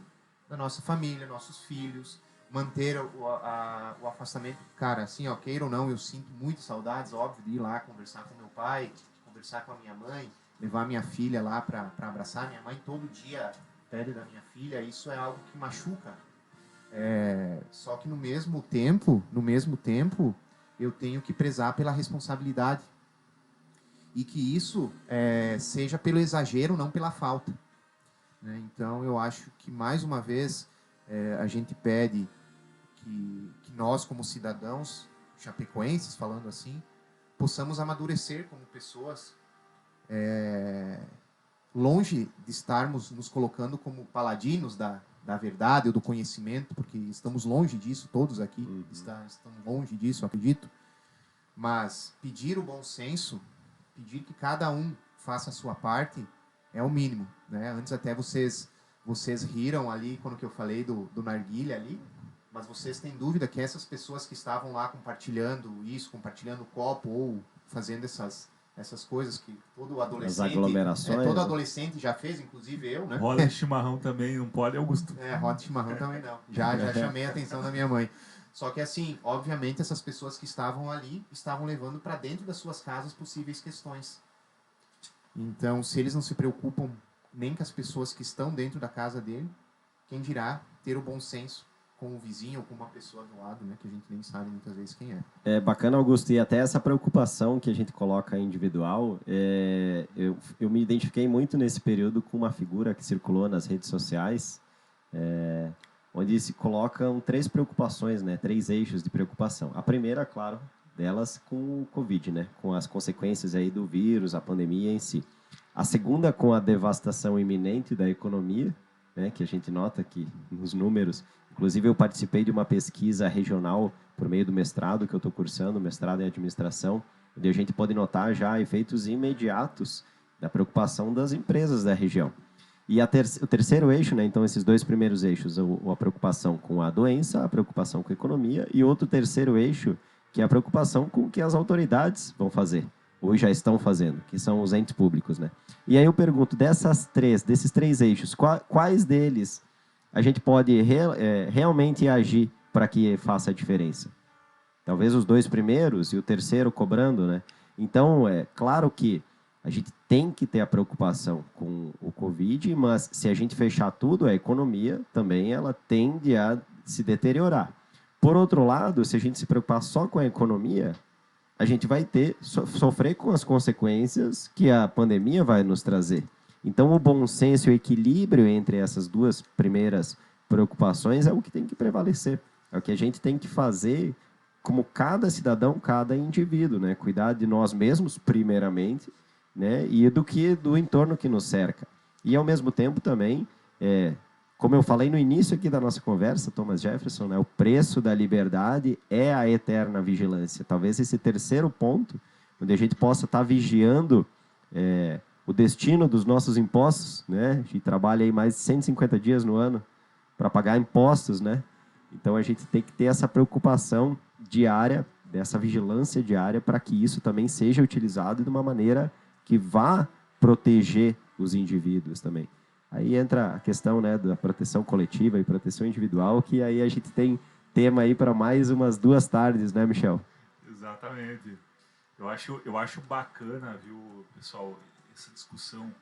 da nossa família, nossos filhos, manter o afastamento. Cara, assim, ó, queira ou não, eu sinto muitas saudades, óbvio, de ir lá conversar com meu pai, conversar com a minha mãe, levar minha filha lá para abraçar. Minha mãe todo dia pede da minha filha, isso é algo que machuca. Só que no mesmo tempo, eu tenho que prezar pela responsabilidade. E que isso seja pelo exagero, não pela falta. Né? Então, eu acho que, mais uma vez, a gente pede que nós, como cidadãos chapecoenses, falando assim, possamos amadurecer como pessoas, longe de estarmos nos colocando como paladinos da verdade ou do conhecimento, porque estamos longe disso, todos aqui estamos longe disso, acredito, mas pedir o bom senso, pedir que cada um faça a sua parte, é o mínimo, né? Antes até vocês riram ali quando que eu falei do narguilha ali, mas vocês têm dúvida que essas pessoas que estavam lá compartilhando isso, compartilhando o copo ou fazendo essas coisas que todo adolescente... As aglomerações. Todo adolescente já fez, inclusive eu, né? Roda de chimarrão também não pode, Augusto. Roda de chimarrão também não. Já chamei a atenção da minha mãe. Só que assim, obviamente essas pessoas que estavam ali estavam levando para dentro das suas casas possíveis questões. Então, se eles não se preocupam nem com as pessoas que estão dentro da casa dele, quem dirá ter o bom senso com o vizinho ou com uma pessoa do lado, né, que a gente nem sabe muitas vezes quem é. É bacana, Augusto, e até essa preocupação que a gente coloca individual, eu me identifiquei muito nesse período com uma figura que circulou nas redes sociais, onde se colocam 3 preocupações, né, 3 eixos de preocupação. A primeira, claro, delas com o Covid, né, com as consequências aí do vírus, a pandemia em si. A segunda com a devastação iminente da economia, né, que a gente nota que nos números. Inclusive, eu participei de uma pesquisa regional por meio do mestrado que eu estou cursando, mestrado em administração, onde a gente pode notar já efeitos imediatos da preocupação das empresas da região. E o terceiro eixo, né, então esses 2 primeiros eixos, a preocupação com a doença, a preocupação com a economia, e outro terceiro eixo, que é a preocupação com o que as autoridades vão fazer, ou já estão fazendo, que são os entes públicos, né? E aí eu pergunto, desses 3 eixos, quais deles a gente pode realmente agir para que faça a diferença? Talvez os 2 primeiros e o terceiro cobrando, né? Então, é claro que a gente tem que ter a preocupação com o Covid, mas se a gente fechar tudo, a economia também ela tende a se deteriorar. Por outro lado, se a gente se preocupar só com a economia, a gente vai sofrer com as consequências que a pandemia vai nos trazer. Então, o bom senso e o equilíbrio entre essas 2 primeiras preocupações é o que tem que prevalecer. É o que a gente tem que fazer como cada cidadão, cada indivíduo, né? Cuidar de nós mesmos, primeiramente, né? E do entorno que nos cerca. E, ao mesmo tempo, também, como eu falei no início aqui da nossa conversa, Thomas Jefferson, né? O preço da liberdade é a eterna vigilância. Talvez esse terceiro ponto, onde a gente possa estar vigiando o destino dos nossos impostos, né? A gente trabalha aí mais de 150 dias no ano para pagar impostos, né? Então a gente tem que ter essa preocupação diária, dessa vigilância diária, para que isso também seja utilizado de uma maneira que vá proteger os indivíduos também. Aí entra a questão, né, da proteção coletiva e proteção individual, que aí a gente tem tema aí para mais umas 2 tardes, né, Michel? Exatamente. Eu acho bacana, viu, pessoal, essa discussão,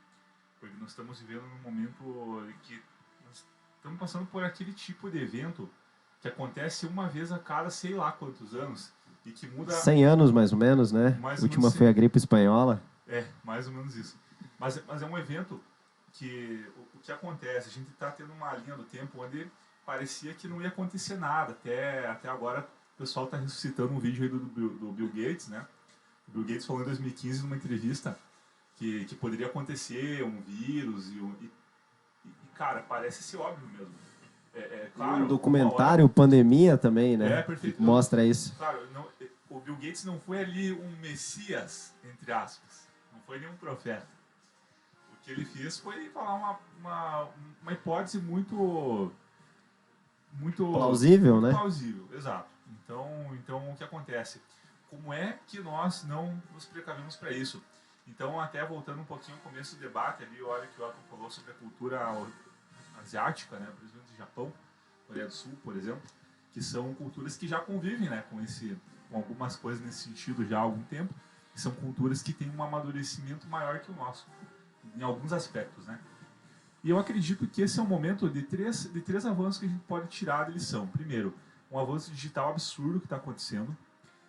porque nós estamos vivendo num momento que nós estamos passando por aquele tipo de evento que acontece uma vez a cada sei lá quantos anos e que muda... 100 anos, mais ou menos, né? A última foi a gripe espanhola. Mais ou menos isso. Mas é um evento que o que acontece, a gente está tendo uma linha do tempo onde parecia que não ia acontecer nada. Até agora o pessoal está ressuscitando um vídeo aí do Bill Gates, né? O Bill Gates falou em 2015 numa entrevista que poderia acontecer um vírus e cara, parece ser óbvio mesmo. Claro, um documentário, Pandemia, também, né? Perfeito. Mostra isso. Claro, o Bill Gates não foi ali um messias, entre aspas. Não foi nenhum profeta. O que ele fez foi falar uma hipótese muito plausível, né? Plausível, exato. Então o que acontece? Como é que nós não nos precavemos para isso? Então, até voltando um pouquinho ao começo do debate, ali, a hora que o Otto falou sobre a cultura asiática, né, principalmente Japão, Coreia do Sul, por exemplo, que são culturas que já convivem, né, com algumas coisas nesse sentido já há algum tempo, que são culturas que têm um amadurecimento maior que o nosso, em alguns aspectos, né? E eu acredito que esse é um momento de três avanços que a gente pode tirar da lição. Primeiro, um avanço digital absurdo que está acontecendo.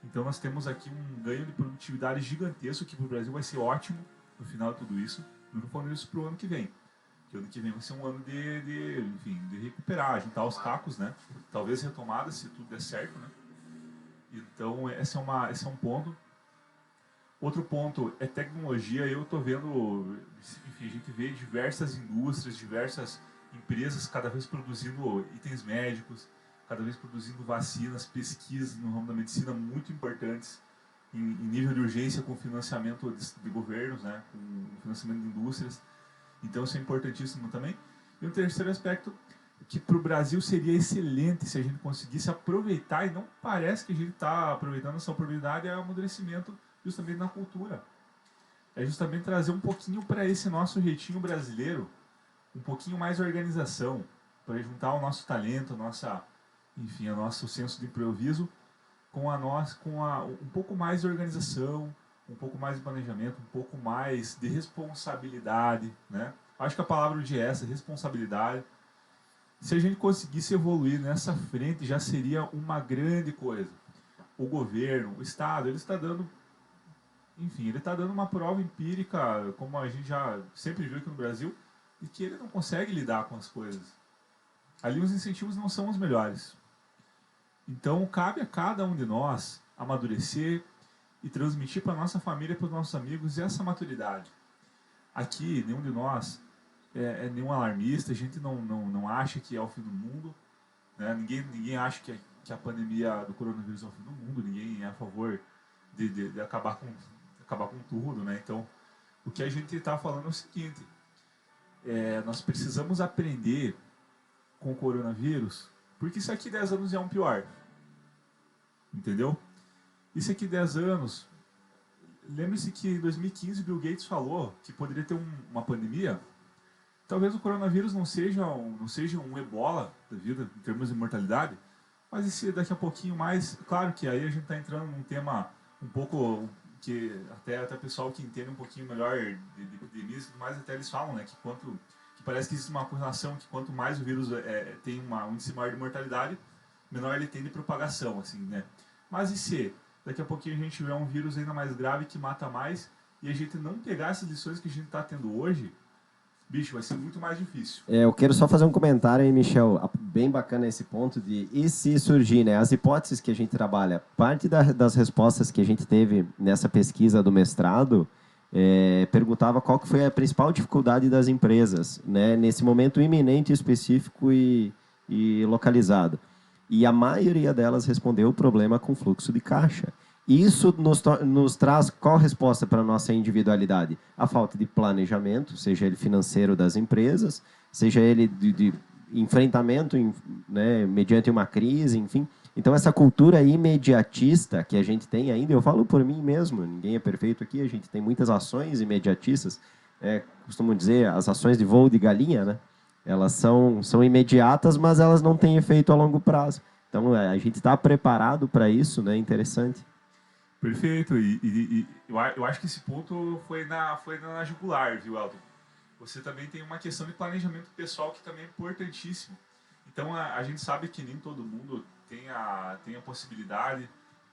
Então nós temos aqui um ganho de produtividade gigantesco que para o Brasil vai ser ótimo no final de tudo isso. Não estou falando isso para o ano que vem. Porque o ano que vem vai ser um ano de recuperar, juntar os cacos, né? Talvez retomada, se tudo der certo, né? Então esse é um ponto. Outro ponto é tecnologia. Eu estou vendo, enfim, a gente vê diversas indústrias, diversas empresas cada vez produzindo itens médicos, cada vez produzindo vacinas, pesquisas no ramo da medicina muito importantes, em nível de urgência, com financiamento de governos, né, com financiamento de indústrias. Então isso é importantíssimo também. E um terceiro aspecto, que para o Brasil seria excelente se a gente conseguisse aproveitar, e não parece que a gente está aproveitando essa oportunidade, é o amadurecimento justamente na cultura. É justamente trazer um pouquinho para esse nosso jeitinho brasileiro, um pouquinho mais de organização, para juntar o nosso talento, o nosso senso de improviso com um pouco mais de organização, um pouco mais de planejamento, um pouco mais de responsabilidade, né? Acho que a palavra hoje é essa, responsabilidade. Se a gente conseguisse evoluir nessa frente, já seria uma grande coisa. O governo, o Estado, ele está dando, enfim, ele está dando uma prova empírica, como a gente já sempre viu aqui no Brasil, de que ele não consegue lidar com as coisas. Ali os incentivos não são os melhores. Então, cabe a cada um de nós amadurecer e transmitir para a nossa família, para os nossos amigos, essa maturidade. Aqui, nenhum de nós é nenhum alarmista, a gente não acha que é o fim do mundo, né? Ninguém acha que a pandemia do coronavírus é o fim do mundo, ninguém é a favor de acabar com tudo, né? Então, o que a gente está falando é o seguinte, nós precisamos aprender com o coronavírus, porque isso aqui 10 anos é um pior, entendeu? Isso aqui 10 anos, lembre-se que em 2015 Bill Gates falou que poderia ter uma pandemia. Talvez o coronavírus não seja um ebola da vida, em termos de mortalidade, mas e se daqui a pouquinho mais... Claro que aí a gente está entrando num tema um pouco... que até o pessoal que entende um pouquinho melhor de epidemias e tudo mais, até eles falam, né, que parece que existe uma correlação, que quanto mais o vírus tem um índice maior de mortalidade, menor ele tem de propagação, assim, né? Mas e se daqui a pouquinho a gente tiver um vírus ainda mais grave que mata mais e a gente não pegar essas lições que a gente está tendo hoje, bicho, vai ser muito mais difícil. Eu quero só fazer um comentário aí, Michel, bem bacana esse ponto de e se surgir, né? As hipóteses que a gente trabalha, parte das respostas que a gente teve nessa pesquisa do mestrado, perguntava qual que foi a principal dificuldade das empresas, né? Nesse momento iminente, específico e localizado. E a maioria delas respondeu o problema com fluxo de caixa. Isso nos traz qual resposta para a nossa individualidade? A falta de planejamento, seja ele financeiro das empresas, seja ele de enfrentamento, né, mediante uma crise, enfim. Então, essa cultura imediatista que a gente tem ainda, eu falo por mim mesmo, ninguém é perfeito aqui, a gente tem muitas ações imediatistas, costumo dizer, as ações de voo de galinha, né? Elas são imediatas, mas elas não têm efeito a longo prazo. Então, a gente está preparado para isso, né? Interessante. Perfeito, e eu acho que esse ponto foi na jugular, viu, Elton? Você também tem uma questão de planejamento pessoal que também é importantíssimo. Então, a gente sabe que nem todo mundo tem a possibilidade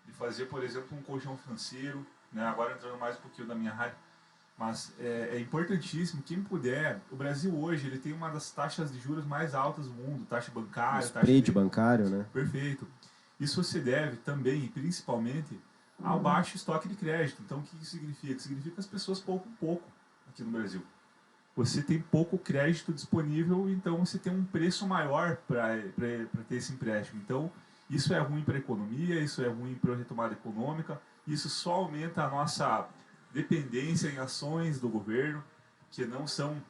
de fazer, por exemplo, um colchão financeiro, né? Agora entrando mais um pouquinho da minha área, mas é importantíssimo, quem puder, o Brasil hoje ele tem uma das taxas de juros mais altas do mundo, taxa bancária, spread bancário, né? Perfeito. Isso se deve também, e principalmente, ao baixo estoque de crédito. Então, o que isso significa? Significa que as pessoas poupam pouco aqui no Brasil. Você tem pouco crédito disponível, então você tem um preço maior para ter esse empréstimo. Então, isso é ruim para a economia, isso é ruim para a retomada econômica, isso só aumenta a nossa dependência em ações do governo, que não são,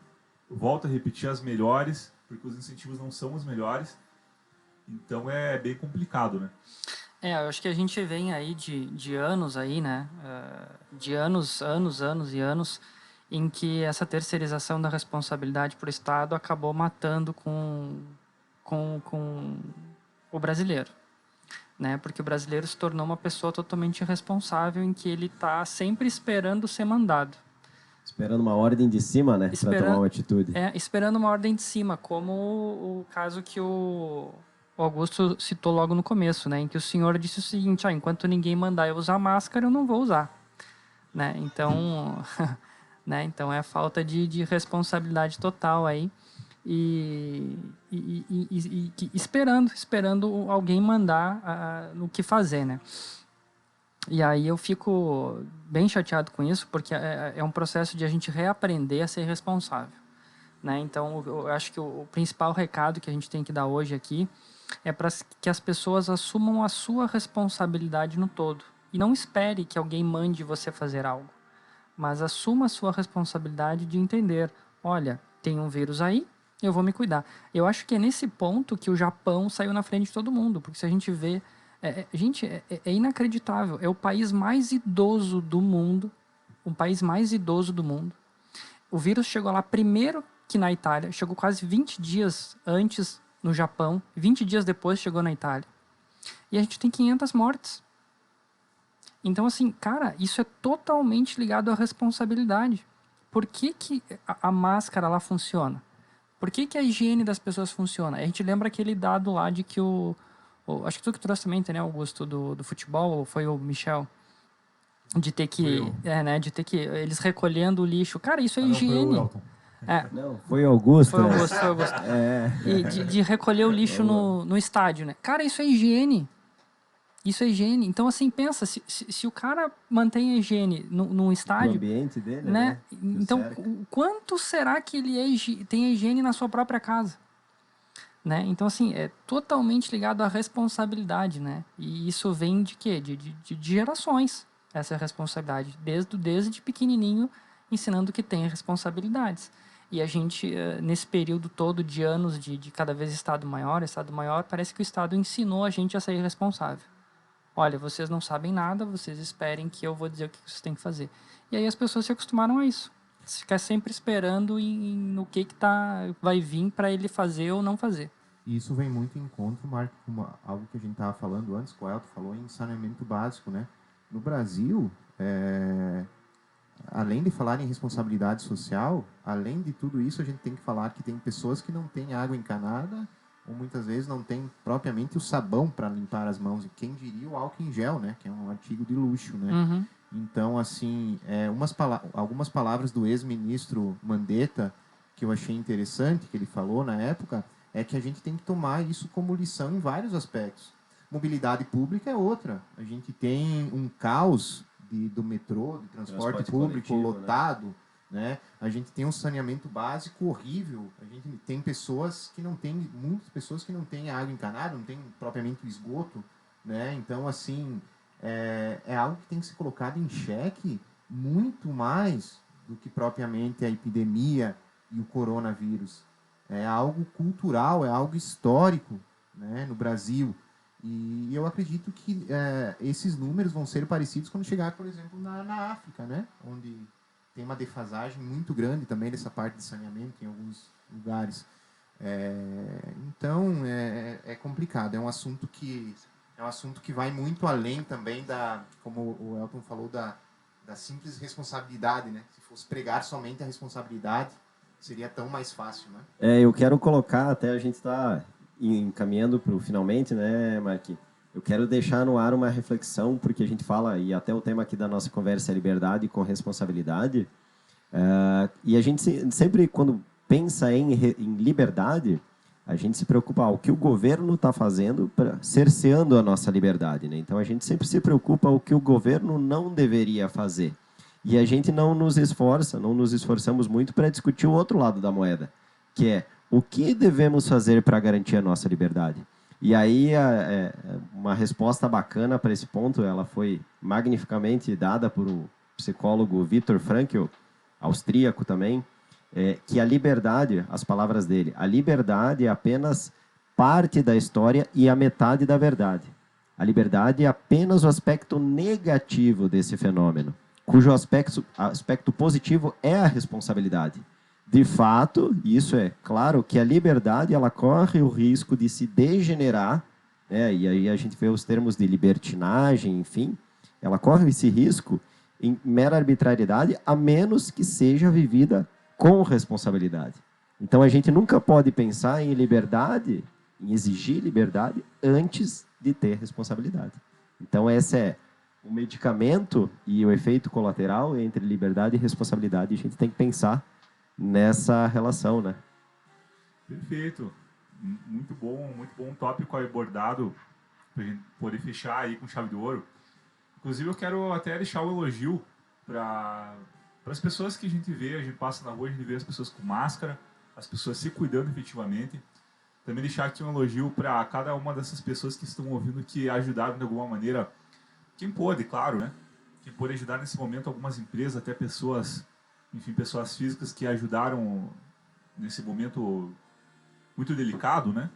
volto a repetir, as melhores, porque os incentivos não são os melhores. Então, é bem complicado, né? Eu acho que a gente vem aí de anos aí, né? De anos e anos, em que essa terceirização da responsabilidade para o Estado acabou matando com o brasileiro, né? Porque o brasileiro se tornou uma pessoa totalmente irresponsável, em que ele está sempre esperando ser mandado. Esperando uma ordem de cima, né? Para tomar uma atitude. Esperando uma ordem de cima, como o caso que o Augusto citou logo no começo, né? Em que o senhor disse o seguinte, enquanto ninguém mandar eu usar máscara, eu não vou usar, né? Então, né? Então é falta de responsabilidade total aí e esperando alguém mandar no que fazer, né? E aí eu fico bem chateado com isso, porque é um processo de a gente reaprender a ser responsável, né? Então, eu acho que o principal recado que a gente tem que dar hoje aqui é para que as pessoas assumam a sua responsabilidade no todo. E não espere que alguém mande você fazer algo, mas assuma a sua responsabilidade de entender, olha, tem um vírus aí, eu vou me cuidar. Eu acho que é nesse ponto que o Japão saiu na frente de todo mundo, porque se a gente vê... gente, é inacreditável. É o país mais idoso do mundo. O país mais idoso do mundo. O vírus chegou lá primeiro que na Itália. Chegou quase 20 dias antes no Japão. 20 dias depois chegou na Itália. E a gente tem 500 mortes. Então, assim, cara, isso é totalmente ligado à responsabilidade. por que a máscara lá funciona? Por que a higiene das pessoas funciona? A gente lembra aquele dado lá de que acho que tu que trouxe também, né, Augusto, do futebol, ou foi o Michel? De ter que, né, de ter que, eles recolhendo o lixo. Cara, isso é Não, foi o higiene. Elton. Não, foi Augusto. Foi Augusto, foi Augusto. E de recolher o lixo no estádio, né? Cara, isso é higiene. Isso é higiene. Então, assim, pensa, se o cara mantém a higiene num O estádio, ambiente dele, né? Que Então, cerca. quanto será que ele tem a higiene na sua própria casa? Né? Então, assim, é totalmente ligado à responsabilidade, né? E isso vem de quê? De gerações, essa responsabilidade. Desde pequenininho, ensinando que tem responsabilidades. E a gente, nesse período todo de anos de cada vez Estado maior, parece que o Estado ensinou a gente a ser responsável. Olha, vocês não sabem nada, vocês esperem que eu vou dizer o que vocês têm que fazer. E aí as pessoas se acostumaram a isso. Ficar sempre esperando no que vai vir para ele fazer ou não fazer. E isso vem muito em encontro, Marco, com algo que a gente estava falando antes, que o Elton falou em saneamento básico, né? No Brasil, além de falar em responsabilidade social, além de tudo isso, a gente tem que falar que tem pessoas que não têm água encanada ou muitas vezes não tem propriamente o sabão para limpar as mãos. E quem diria o álcool em gel, né? Que é um artigo de luxo, né? Uhum. Então, assim, algumas palavras do ex-ministro Mandetta que eu achei interessante, que ele falou na época, é que a gente tem que tomar isso como lição em vários aspectos. Mobilidade pública é outra. A gente tem um caos do metrô, de transporte público coletivo, lotado, né? A gente tem um saneamento básico horrível. A gente tem pessoas que não têm, muitas pessoas que não têm água encanada, não têm propriamente o esgoto, né? Então, assim, é algo que tem que ser colocado em xeque muito mais do que propriamente a epidemia e o coronavírus. É algo cultural, é algo histórico, né, no Brasil. E eu acredito que esses números vão ser parecidos quando chegar, por exemplo, na África, né, onde tem uma defasagem muito grande também dessa parte de saneamento em alguns lugares. Então, é complicado. É um assunto que vai muito além também como o Elton falou, da simples responsabilidade, né? Se fosse pregar somente a responsabilidade, seria tão mais fácil, né? Eu quero colocar, até a gente está encaminhando para o finalmente, né, Mark? Eu quero deixar no ar uma reflexão, porque a gente fala, e até o tema aqui da nossa conversa é liberdade com responsabilidade, e a gente sempre, quando pensa em liberdade, a gente se preocupa o que o governo está fazendo cerceando a nossa liberdade, né? Então a gente sempre se preocupa o que o governo não deveria fazer. E a gente não nos esforçamos muito para discutir o outro lado da moeda, que é o que devemos fazer para garantir a nossa liberdade. E aí uma resposta bacana para esse ponto, ela foi magnificamente dada por o psicólogo Viktor Frankl, austríaco também, que a liberdade, as palavras dele, a liberdade é apenas parte da história e a metade da verdade. A liberdade é apenas o aspecto negativo desse fenômeno, cujo aspecto positivo é a responsabilidade. De fato, isso é claro que a liberdade ela corre o risco de se degenerar, né? E aí a gente vê os termos de libertinagem, enfim, ela corre esse risco em mera arbitrariedade, a menos que seja vivida com responsabilidade. Então a gente nunca pode pensar em liberdade, em exigir liberdade, antes de ter responsabilidade. Então esse é o medicamento e o efeito colateral entre liberdade e responsabilidade. A gente tem que pensar nessa relação, né? Perfeito. Muito bom tópico abordado para a gente poder fechar aí com chave de ouro. Inclusive eu quero até deixar um elogio para as pessoas que a gente passa na rua, a gente vê as pessoas com máscara, as pessoas se cuidando efetivamente. Também deixar aqui um elogio para cada uma dessas pessoas que estão ouvindo, que ajudaram de alguma maneira, quem pôde, claro, né? Quem pôde ajudar nesse momento, algumas empresas, até pessoas físicas que ajudaram nesse momento muito delicado, né?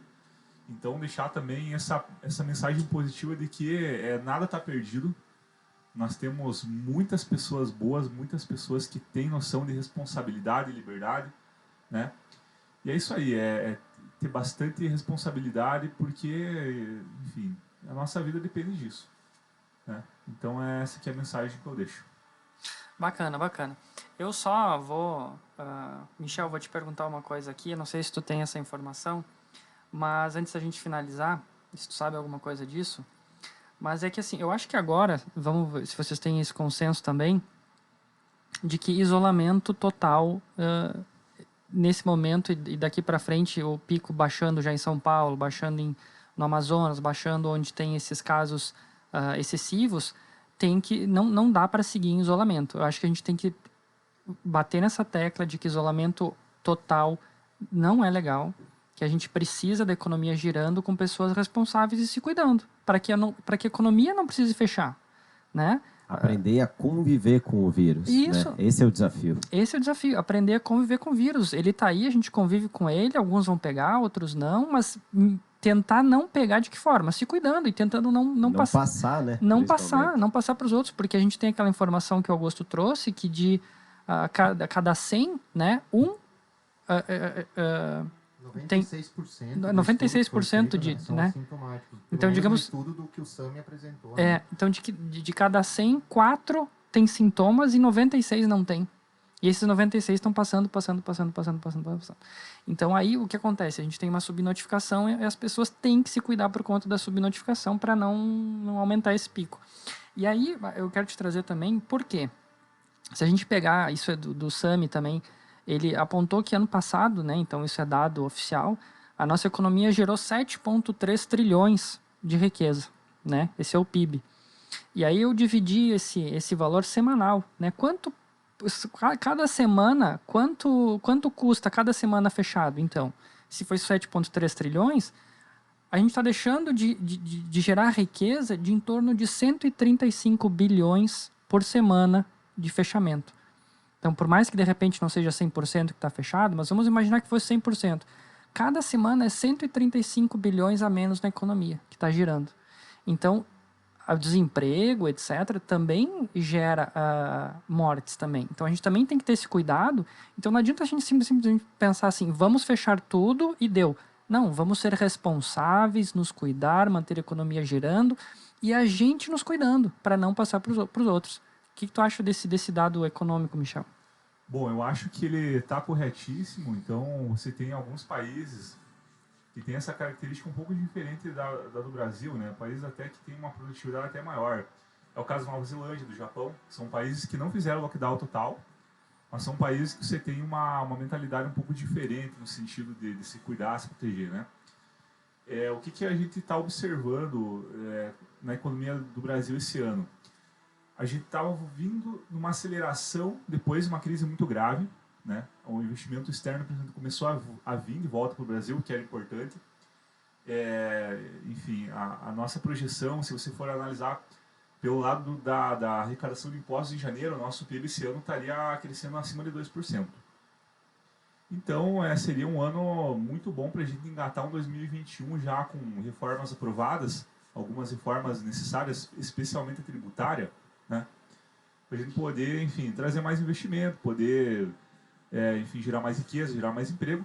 Então deixar também essa mensagem positiva de que nada está perdido. Nós temos muitas pessoas boas, muitas pessoas que têm noção de responsabilidade e liberdade, né? E é isso aí, ter bastante responsabilidade, porque, enfim, a nossa vida depende disso, né? Então essa aqui é a mensagem que eu deixo. Bacana, bacana. Eu só vou... Michel, vou te perguntar uma coisa aqui. Eu não sei se tu tem essa informação, mas antes da gente finalizar, se tu sabe alguma coisa disso, mas é que assim, eu acho que agora, vamos ver se vocês têm esse consenso também, de que isolamento total nesse momento e daqui para frente, o pico baixando já em São Paulo, baixando no Amazonas, baixando onde tem esses casos excessivos, não dá para seguir em isolamento. Eu acho que a gente tem que bater nessa tecla de que isolamento total não é legal, que a gente precisa da economia girando com pessoas responsáveis e se cuidando, para que a economia não precise fechar, né? Aprender a conviver com o vírus. Isso. Né? Esse é o desafio. Esse é o desafio, aprender a conviver com o vírus. Ele está aí, a gente convive com ele, alguns vão pegar, outros não, mas tentar não pegar de que forma? Se cuidando e tentando não passar, né? Não passar para os outros, porque a gente tem aquela informação que o Augusto trouxe, que de cada 100, né, 96% de, são né? assintomáticos. Então, digamos, estudo do que o Sami apresentou. Então de cada 100, 4 tem sintomas e 96 não tem. E esses 96 estão passando. Então aí o que acontece? A gente tem uma subnotificação e as pessoas têm que se cuidar por conta da subnotificação para não aumentar esse pico. E aí eu quero te trazer também por quê? Se a gente pegar, isso é do Sami também, ele apontou que ano passado, né, então isso é dado oficial, a nossa economia gerou 7,3 trilhões de riqueza, né? Esse é o PIB. E aí eu dividi esse valor semanal, né? Cada semana, quanto custa cada semana fechado? Então, se foi 7,3 trilhões, a gente está deixando de gerar riqueza de em torno de 135 bilhões por semana de fechamento. Então, por mais que de repente não seja 100% que está fechado, mas vamos imaginar que fosse 100%. Cada semana é 135 bilhões a menos na economia que está girando. Então, o desemprego, etc., também gera mortes também. Então, a gente também tem que ter esse cuidado. Então, não adianta a gente simplesmente pensar assim, vamos fechar tudo e deu. Não, vamos ser responsáveis, nos cuidar, manter a economia girando e a gente nos cuidando para não passar para os outros. O que tu acha desse dado econômico, Michel? Bom, eu acho que ele está corretíssimo. Então, você tem alguns países que tem essa característica um pouco diferente da do Brasil, né? Países até que tem uma produtividade até maior. É o caso da Nova Zelândia, do Japão. São países que não fizeram lockdown total, mas são países que você tem uma mentalidade um pouco diferente no sentido de se cuidar, se proteger, né? O que a gente está observando na economia do Brasil esse ano? A gente estava vindo numa aceleração depois de uma crise muito grave, né? O investimento externo, por exemplo, começou a vir de volta para o Brasil, o que era importante. Enfim, a nossa projeção, se você for analisar pelo lado da arrecadação de impostos em janeiro, o nosso PIB esse ano estaria crescendo acima de 2%. Então, seria um ano muito bom para a gente engatar um 2021 já com reformas aprovadas, algumas reformas necessárias, especialmente a tributária, né? Para a gente poder, enfim, trazer mais investimento, poder, enfim, gerar mais riqueza, gerar mais emprego.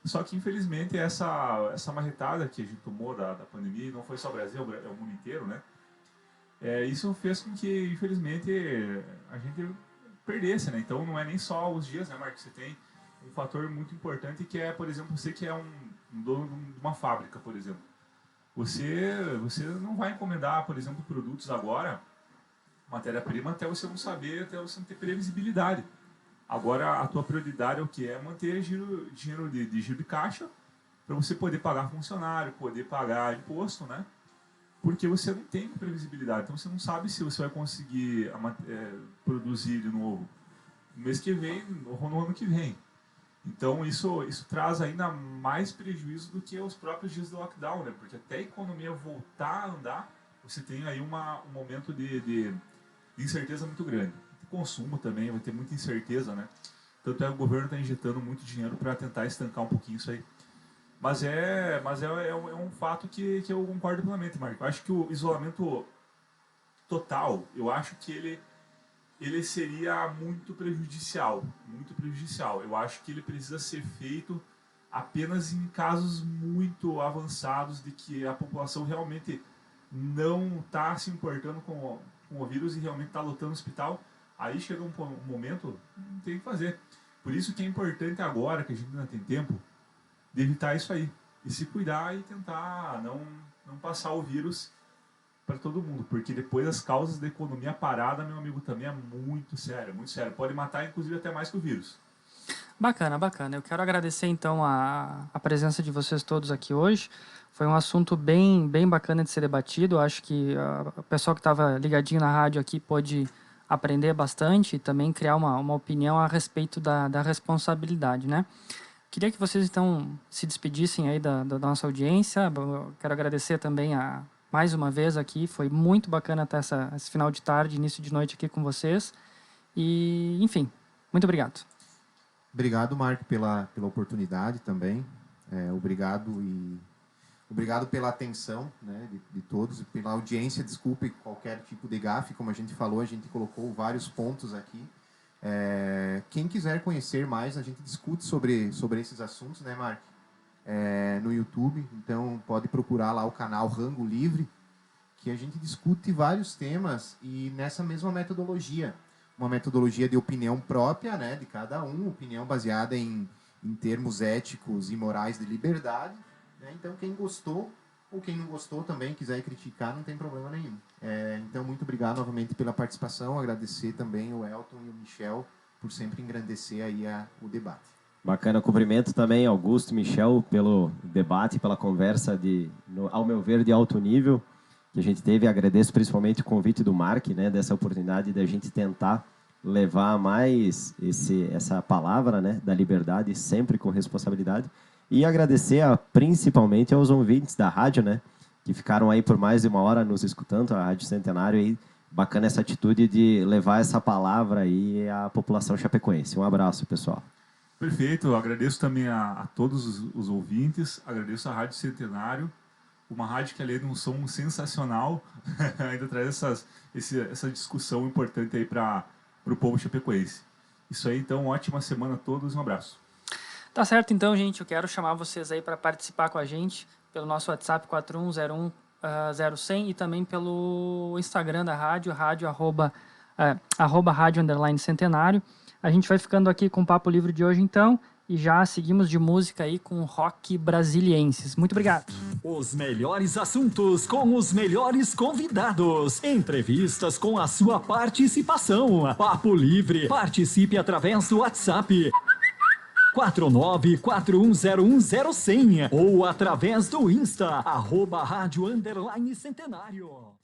Só que, infelizmente, essa marretada que a gente tomou da pandemia, e não foi só o Brasil, é o mundo inteiro, né? Isso fez com que, infelizmente, a gente perdesse, né? Então, não é nem só os dias, né, Marcos? Você tem um fator muito importante que é, por exemplo, você que é um dono de uma fábrica, por exemplo. Você não vai encomendar, por exemplo, produtos agora, matéria-prima, até você não saber, até você não ter previsibilidade. Agora, a tua prioridade é o que? É manter dinheiro de giro de caixa para você poder pagar funcionário, poder pagar imposto, né? Porque você não tem previsibilidade. Então, você não sabe se você vai conseguir produzir de novo no mês que vem ou no ano que vem. Então, isso traz ainda mais prejuízo do que os próprios dias do lockdown, né? Porque até a economia voltar a andar, você tem aí um momento de incerteza muito grande. O consumo também vai ter muita incerteza, né? Tanto o governo está injetando muito dinheiro para tentar estancar um pouquinho isso aí. Mas é um fato que eu concordo plenamente, Marco. Eu acho que o isolamento total, eu acho que ele seria muito prejudicial, muito prejudicial. Eu acho que ele precisa ser feito apenas em casos muito avançados de que a população realmente não está se importando com o vírus e realmente está lotando o hospital. Aí chega um momento, não tem o que fazer. Por isso que é importante agora, que a gente ainda tem tempo, de evitar isso aí. E se cuidar e tentar não passar o vírus para todo mundo. Porque depois as causas da economia parada, meu amigo, também é muito sério, muito sério. Pode matar, inclusive, até mais que o vírus. Bacana, bacana. Eu quero agradecer, então, a presença de vocês todos aqui hoje. Foi um assunto bem bacana de ser debatido. Eu acho que o pessoal que estava ligadinho na rádio aqui pôde aprender bastante e também criar uma opinião a respeito da responsabilidade, né? Queria que vocês, então, se despedissem aí da nossa audiência. Eu quero agradecer também mais uma vez aqui. Foi muito bacana estar esse final de tarde, início de noite aqui com vocês. E, enfim, muito obrigado. Obrigado, Mark, pela oportunidade também. Obrigado pela atenção, né, de todos, pela audiência. Desculpe qualquer tipo de gafe. Como a gente falou, a gente colocou vários pontos aqui. Quem quiser conhecer mais, a gente discute sobre esses assuntos, né, Mark? No YouTube. Então, pode procurar lá o canal Rango Livre, que a gente discute vários temas e nessa mesma metodologia. Uma metodologia de opinião própria, né, de cada um, opinião baseada em termos éticos e morais de liberdade, né? Então, quem gostou ou quem não gostou também, quiser criticar, não tem problema nenhum. Então, muito obrigado novamente pela participação, agradecer também o Elton e o Michel por sempre engrandecer aí o debate. Bacana, cumprimento também Augusto e Michel pelo debate, pela conversa ao meu ver, de alto nível que a gente teve. Agradeço principalmente o convite do Mark, né, dessa oportunidade de a gente tentar levar mais essa palavra, né, da liberdade, sempre com responsabilidade. E agradecer principalmente aos ouvintes da rádio, né, que ficaram aí por mais de uma hora nos escutando, a Rádio Centenário. Aí, bacana essa atitude de levar essa palavra aí à população chapecoense. Um abraço, pessoal. Perfeito, eu agradeço também a todos os ouvintes, agradeço a Rádio Centenário, uma rádio que além de um som sensacional, ainda traz essa discussão importante aí para o povo chapecoense. Isso aí, então, ótima semana a todos, um abraço. Tá certo, então, gente, eu quero chamar vocês aí para participar com a gente pelo nosso WhatsApp 41010100 e também pelo Instagram da rádio, @rádio _centenário. A gente vai ficando aqui com o Papo Livre de hoje, então, e já seguimos de música aí com rock brasilienses. Muito obrigado. Os melhores assuntos com os melhores convidados. Entrevistas com a sua participação. Papo Livre. Participe através do WhatsApp 4941010100 ou através do Insta @rádio_centenário.